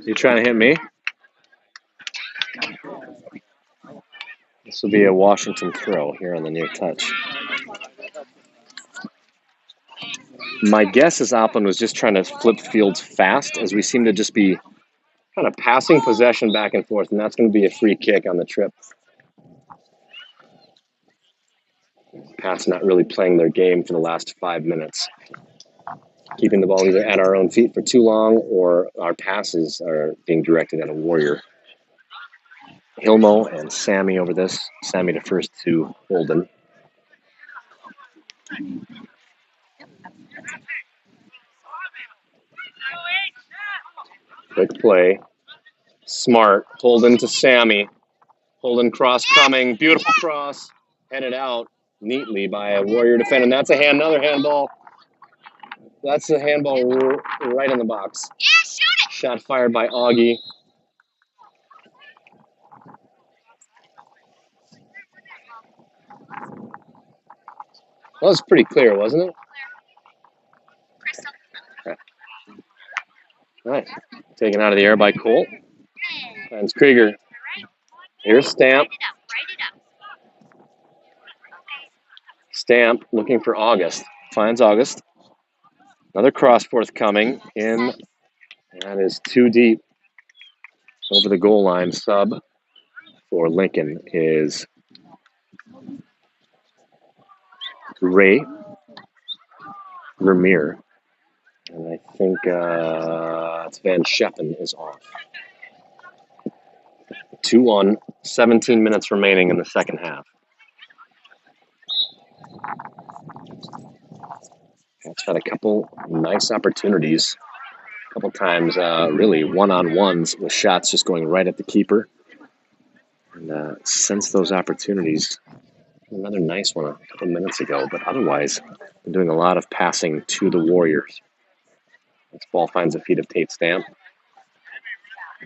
You trying to hit me? This will be a Washington throw here on the near touch. My guess is Oppland was just trying to flip fields fast, as we seem to just be kind of passing possession back and forth, and that's going to be a free kick on the trip. Pats not really playing their game for the last 5 minutes. Keeping the ball either at our own feet for too long, or our passes are being directed at a Warrior. Hilmo and Sammy over this. Sammy to first to Holden. Quick play. Smart. Holden to Sammy. Holden cross coming. Beautiful cross. Headed out neatly by a Warrior defender. And that's another handball. That's a handball right in the box. Shot fired by Augie. That was pretty clear, wasn't it? Okay. Nice. Taken out of the air by Colt. Finds Krieger. Here's Stamp. Stamp looking for August. Finds August. Another cross forthcoming in. That is too deep. Over the goal line. Sub for Lincoln is Ray Vermeer. And I think it's Van Scheppen is off. 2-1, 17 minutes remaining in the second half. It's had a couple nice opportunities. A couple times, really one-on-ones with shots just going right at the keeper. And since those opportunities, another nice one a couple minutes ago, but otherwise, been doing a lot of passing to the Warriors. This ball finds the feet of Tate Stamp.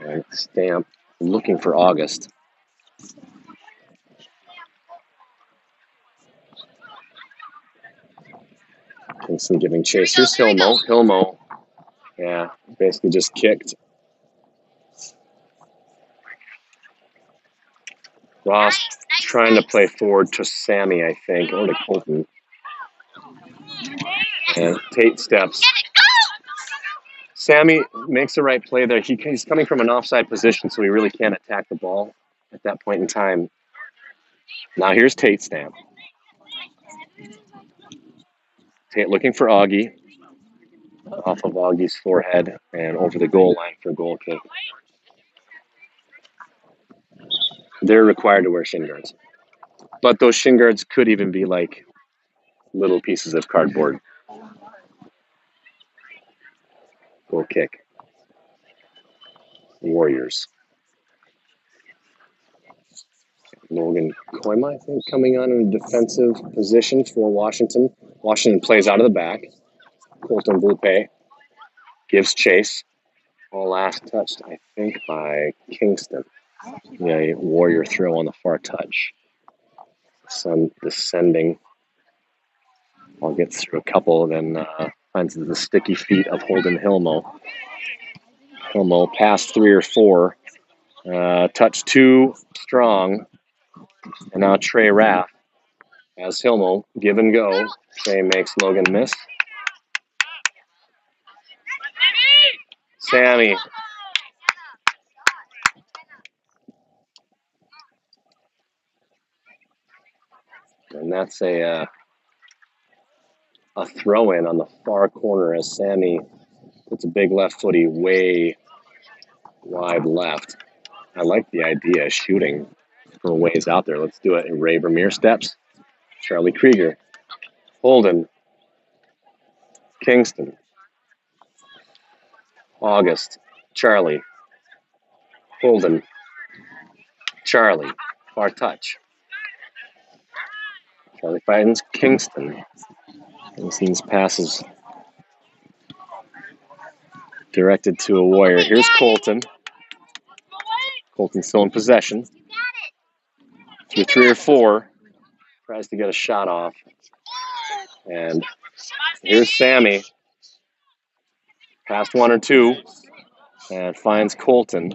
And Stamp looking for August. Kingston giving chase. Here's Hilmo. Hilmo, yeah, basically just kicked. Ross trying to play forward to Sammy, I think, or to Colton. And Tate steps. Sammy makes the right play there. He's coming from an offside position, so he really can't attack the ball at that point in time. Now here's Tate Stamp. Tate looking for Augie. Off of Augie's forehead and over the goal line for a goal kick. They're required to wear shin guards. But those shin guards could even be like little pieces of cardboard. Goal kick. Warriors. Logan Koima, I think, coming on in a defensive position for Washington. Washington plays out of the back. Colton Blupe gives chase. All last touched, I think, by Kingston. Yeah, Warrior throw on the far touch. Sun descending. Ball gets through a couple, then finds the sticky feet of Holden Hilmo. Hilmo past 3 or 4. Touch too strong. And now Trey Raff As Hilmo, give and go. Shea makes Logan miss. Sammy. And that's a throw-in on the far corner as Sammy puts a big left footy way wide left. I like the idea of shooting from ways out there. Let's do it. Ray Vermeer steps. Charlie Krieger. Holden. Kingston. August. Charlie. Holden. Charlie. Far touch. Charlie finds Kingston. Kingston's passes directed to a Warrior. Here's Colton. Colton's still in possession. Through 3 or 4. Tries to get a shot off. And here's Sammy. Past 1 or 2. And finds Colton.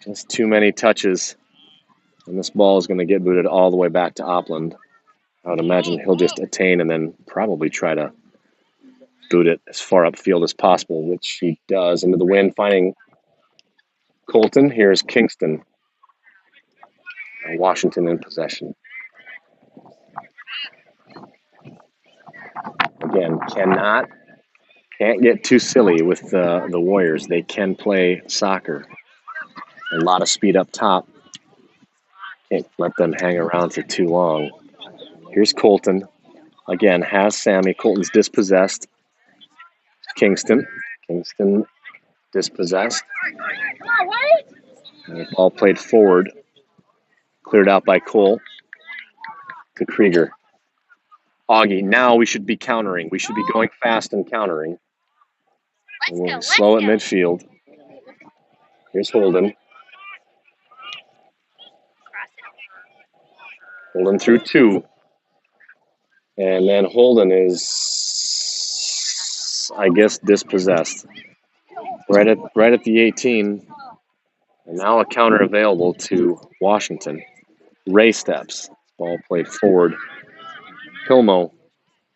Just too many touches. And this ball is going to get booted all the way back to Opland. I would imagine he'll just attain and then probably try to boot it as far upfield as possible, which he does. Into the wind, finding Colton. Here's Kingston. Washington in possession. Again, can't get too silly with the Warriors. They can play soccer. A lot of speed up top. Can't let them hang around for too long. Here's Colton. Again, has Sammy. Colton's dispossessed. Kingston. Kingston dispossessed. And the ball played forward. Cleared out by Cole. To Krieger. Augie, now we should be countering. We should be going fast and countering. And we'll slow at midfield. Here's Holden. Holden through 2. And then Holden is, I guess, dispossessed. Right at the 18. And now a counter available to Washington. Ray steps. Ball played forward. Hilmo.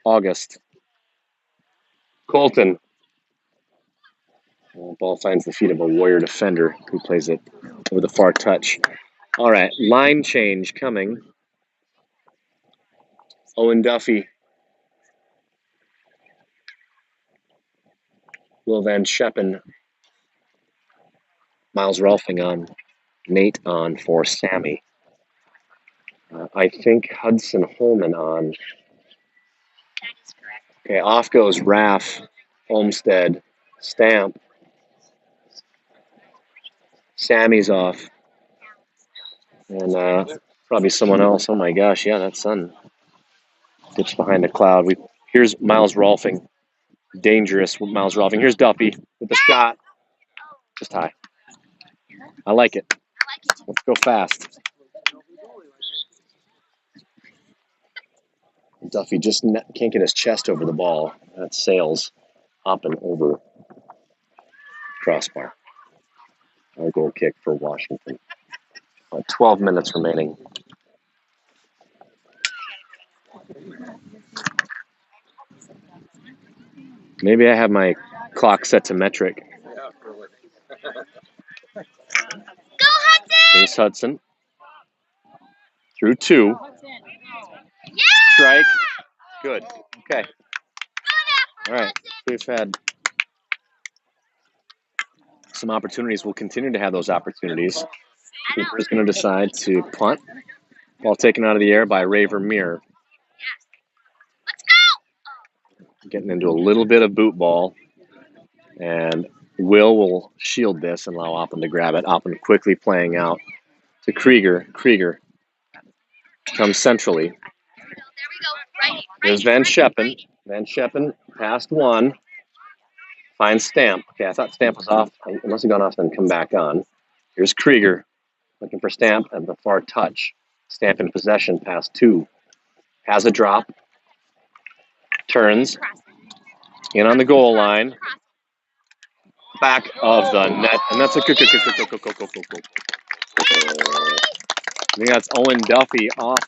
August. Colton. Ball finds the feet of a Warrior defender who plays it over the far touch. All right, line change coming. Owen Duffy. Will Van Scheppen. Miles Rolfing on. Nate on for Sammy. I think Hudson Holman on. Okay, off goes Raff, Olmsted, Stamp. Sammy's off. And probably someone else. Oh my gosh, yeah, that sun dips behind a cloud. Here's Miles Rolfing. Dangerous with Miles Rolfing. Here's Duffy with the shot. Just high. I like it. Let's go fast. Duffy just can't get his chest over the ball. That sails up and over crossbar. Our goal kick for Washington. 12 minutes remaining. Maybe I have my clock set to metric. Go Hudson! Here's Hudson. Through 2. Yeah! Strike. Good. Okay. All right. We've had some opportunities. We'll continue to have those opportunities. Cooper's going to decide to punt. Ball taken out of the air by Ray Vermeer. Let's go! Getting into a little bit of boot ball. And will shield this and allow Oppen to grab it. Oppen quickly playing out to Krieger. Krieger comes centrally. There we go. Right. There's Van Scheppen. Van Scheppen past 1. Finds Stamp. Okay, I thought Stamp was off. It must have gone off and come back on. Here's Krieger looking for Stamp at the far touch. Stamp in possession past 2. Has a drop. Turns. In on the goal line. Back of the net. And that's a good. I think that's Owen Duffy off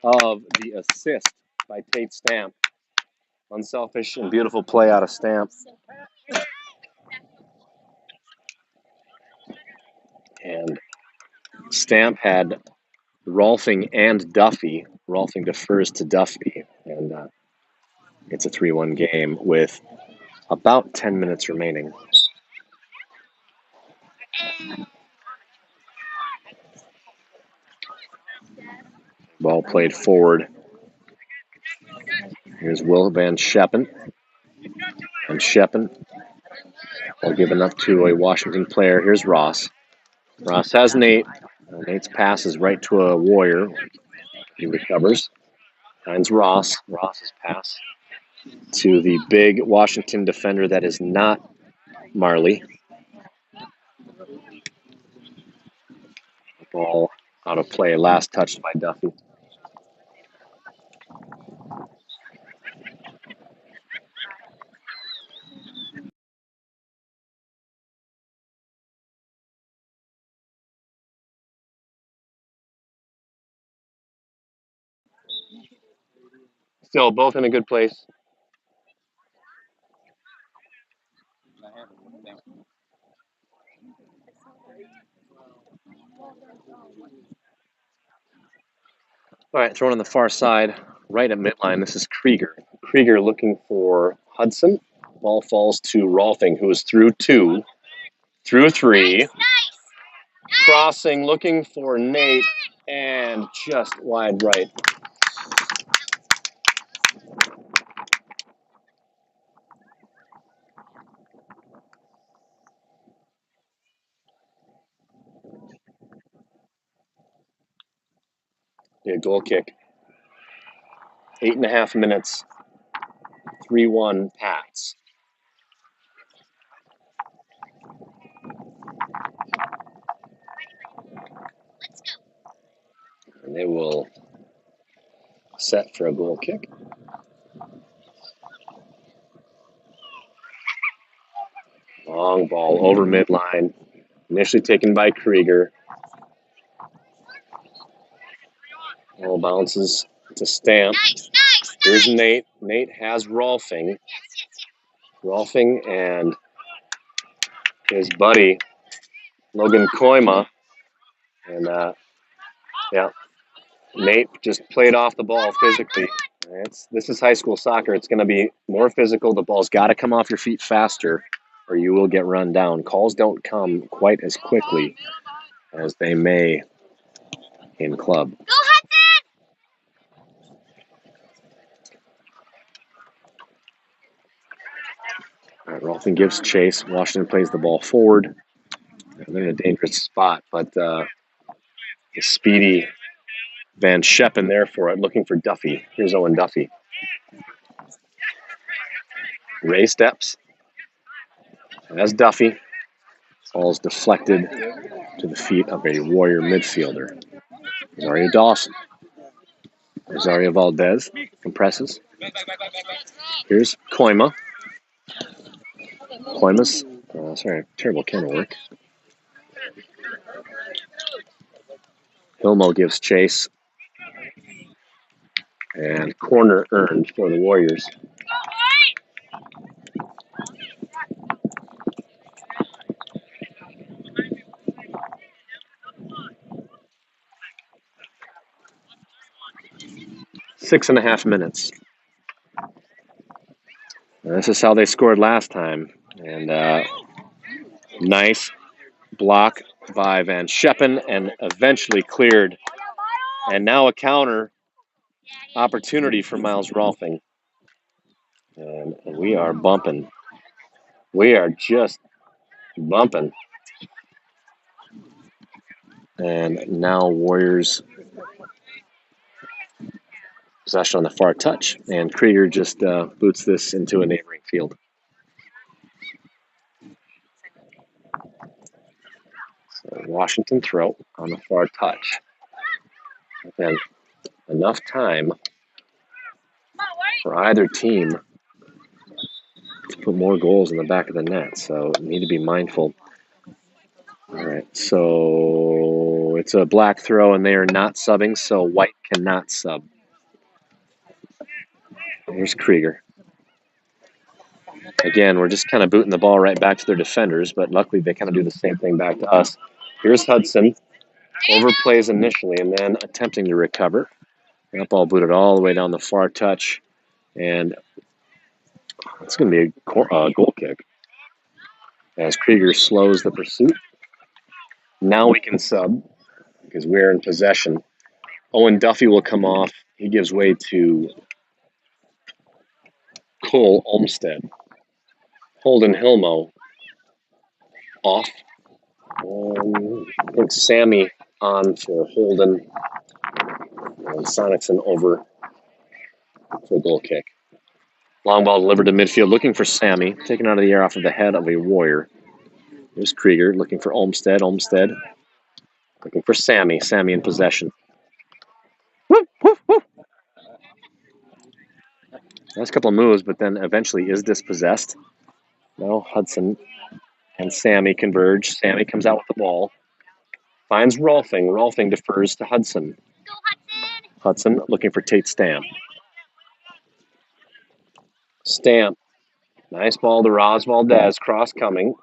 of the assist by Tate Stamp. Unselfish and beautiful play out of Stamp. And Stamp had Rolfing and Duffy. Rolfing defers to Duffy. And it's a 3-1 game with about 10 minutes remaining. Ball played forward. Here's Will Van Scheppen. And Scheppen will give it up to a Washington player. Here's Ross. Ross has Nate. Nate's pass is right to a Warrior. He recovers. Finds Ross. Ross's pass to the big Washington defender that is not Marley. Ball out of play. Last touched by Duffy. Still both in a good place. All right, thrown on the far side, right at midline. This is Krieger. Krieger looking for Hudson. Ball falls to Rolfing, who is through 2, through 3. Crossing, looking for Nate, and just wide right. Yeah, goal kick. 8.5 minutes. 3-1 Pats. And they will set for a goal kick. Long ball over midline. Initially taken by Krieger. Ball bounces to Stamp. Here's Nate. Nate has Rolfing. Rolfing and his buddy, Logan Koima. And, Nate just played off the ball physically. This is high school soccer. It's going to be more physical. The ball's got to come off your feet faster or you will get run down. Calls don't come quite as quickly as they may in club. Go Hudson! All right, Rolfing gives chase. Washington plays the ball forward. They're in a dangerous spot, but the speedy Van Scheppen there for it, looking for Duffy. Here's Owen Duffy. Ray steps. As Duffy. Ball's deflected to the feet of a Warrior midfielder. Rosario Dawson. Rosario Valdez compresses. Here's Koima. Koima's, terrible camera work. Hilmo gives chase. And corner earned for the Warriors. Six and a half minutes. And this is how they scored last time. And nice block by Van Scheppen and eventually cleared. And now a counter opportunity for Miles Rolfing. And we are bumping. We are just bumping. And now Warriors possession on the far touch. And Krieger just boots this into a neighboring field. So Washington throw on the far touch. And enough time for either team to put more goals in the back of the net. So need to be mindful. All right, so it's a black throw, and they are not subbing, so white cannot sub. Here's Krieger. Again, we're just kind of booting the ball right back to their defenders, but luckily they kind of do the same thing back to us. Here's Hudson. Overplays initially and then attempting to recover. That ball booted all the way down the far touch, and it's going to be a goal kick as Krieger slows the pursuit. Now we can sub because we're in possession. Owen Duffy will come off. He gives way to Cole Olmsted. Holden Hilmo off. I think Sammy on for Holden. And Sonicson over for a goal kick. Long ball delivered to midfield, looking for Sammy. Taken out of the air off of the head of a Warrior. Here's Krieger looking for Olmsted. Olmsted looking for Sammy. Sammy in possession. Woo, woo, woo. Nice couple of moves, but then eventually is dispossessed. Now Hudson and Sammy converge. Sammy comes out with the ball. Finds Rolfing. Rolfing defers to Hudson. Hudson looking for Tate Stamp. Stamp. Nice ball to Roz Valdez. Cross coming.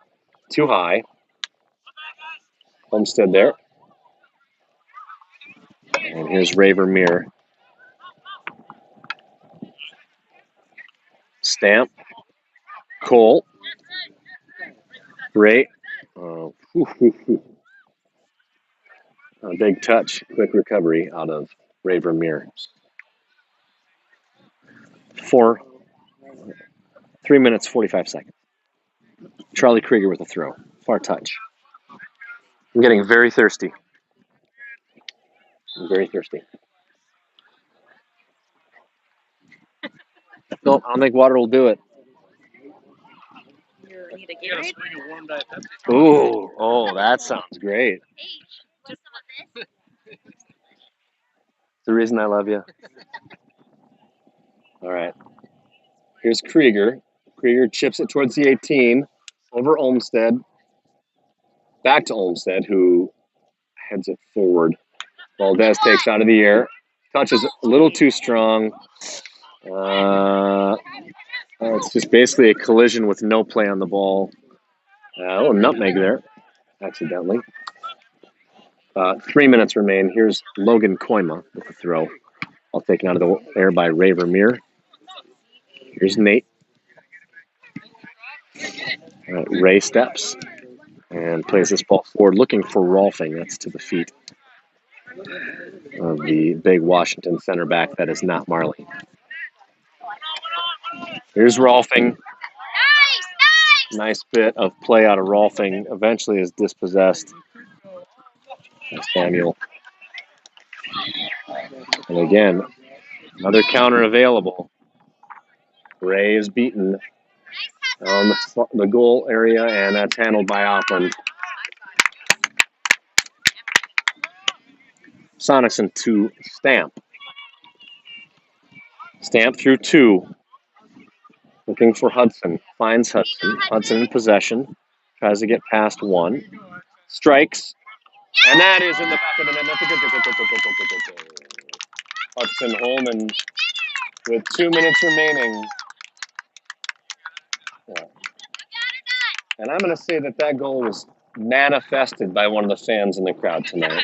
Too high. Olmsted there. And here's Raver Mir. Stamp. Cole. Ray. A big touch. Quick recovery out of Raver Mir. 3 minutes, 45 seconds. Charlie Krieger with a throw. Far touch. I'm getting very thirsty. I'm very thirsty. Nope, I don't think water will do it. You need a Gatorade? Ooh, oh, that sounds great. Want some of this? It's the reason I love you. All right. Here's Krieger. Krieger chips it towards the 18. Over Olmsted. Back to Olmsted, who heads it forward. Valdez takes out of the air. Touches a little too strong. It's just basically a collision with no play on the ball. A little nutmeg there, accidentally. 3 minutes remain. Here's Logan Koima with the throw. All taken out of the air by Raver Mir. Here's Nate. Ray steps and plays this ball forward, looking for Rolfing. That's to the feet of the big Washington center back that is not Marley. Here's Rolfing. Nice bit of play out of Rolfing. Eventually is dispossessed. Samuel. And again, another counter available. Ray is beaten on the goal area, and that's handled by Auckland. Sonicson to Stamp. Stamp through 2. Looking for Hudson. Finds Hudson. Hudson in possession. Tries to get past 1. Strikes. And that is in the back of the net. Hudson Holman with 2 minutes remaining. Yeah. And I'm going to say that goal was manifested by one of the fans in the crowd tonight.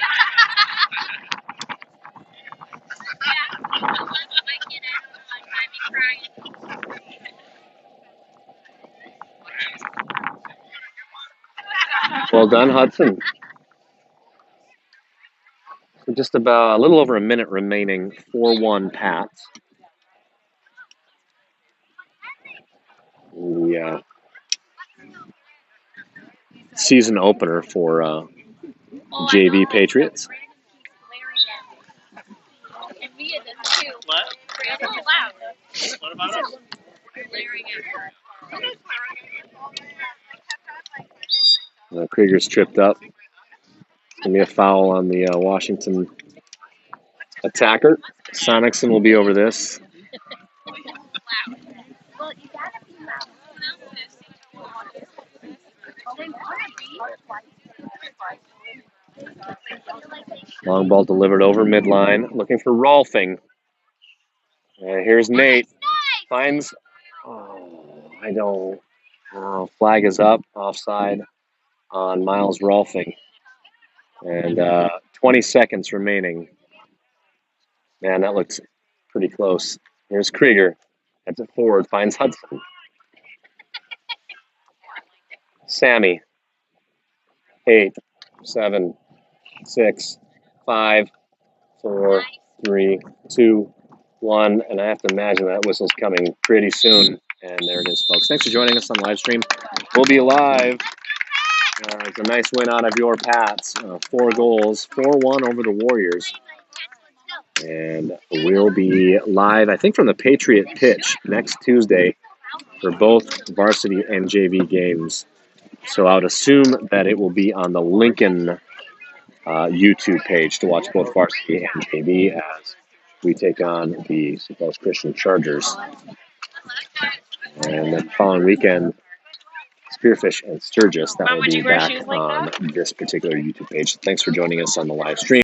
Well done, Hudson. Just about a little over a minute remaining. 4-1 Pats. Yeah. Season opener for JV Patriots. What about us? Krieger's tripped up. It's going to be a foul on the Washington attacker. Sonicson will be over this. Long ball delivered over midline, looking for Rolfing. And here's Nate. Finds, flag is up, offside on Miles Rolfing. And 20 seconds remaining. Man, that looks pretty close. Here's Krieger. Heads it forward, finds Hudson. Sammy. 8, 7, 6, 5, 4, 3, 2, 1. And I have to imagine that whistle's coming pretty soon. And there it is, folks. Thanks for joining us on the live stream. We'll be live. It's a nice win out of your Pats. 4 goals, 4-1 over the Warriors. And we'll be live, I think, from the Patriot pitch next Tuesday for both varsity and JV games. So I would assume that it will be on the Lincoln YouTube page to watch both varsity and JV as we take on the St. Paul's Christian Chargers. And then following weekend, Spearfish and Sturgis. That will be back on this particular YouTube page. Thanks for joining us on the live stream.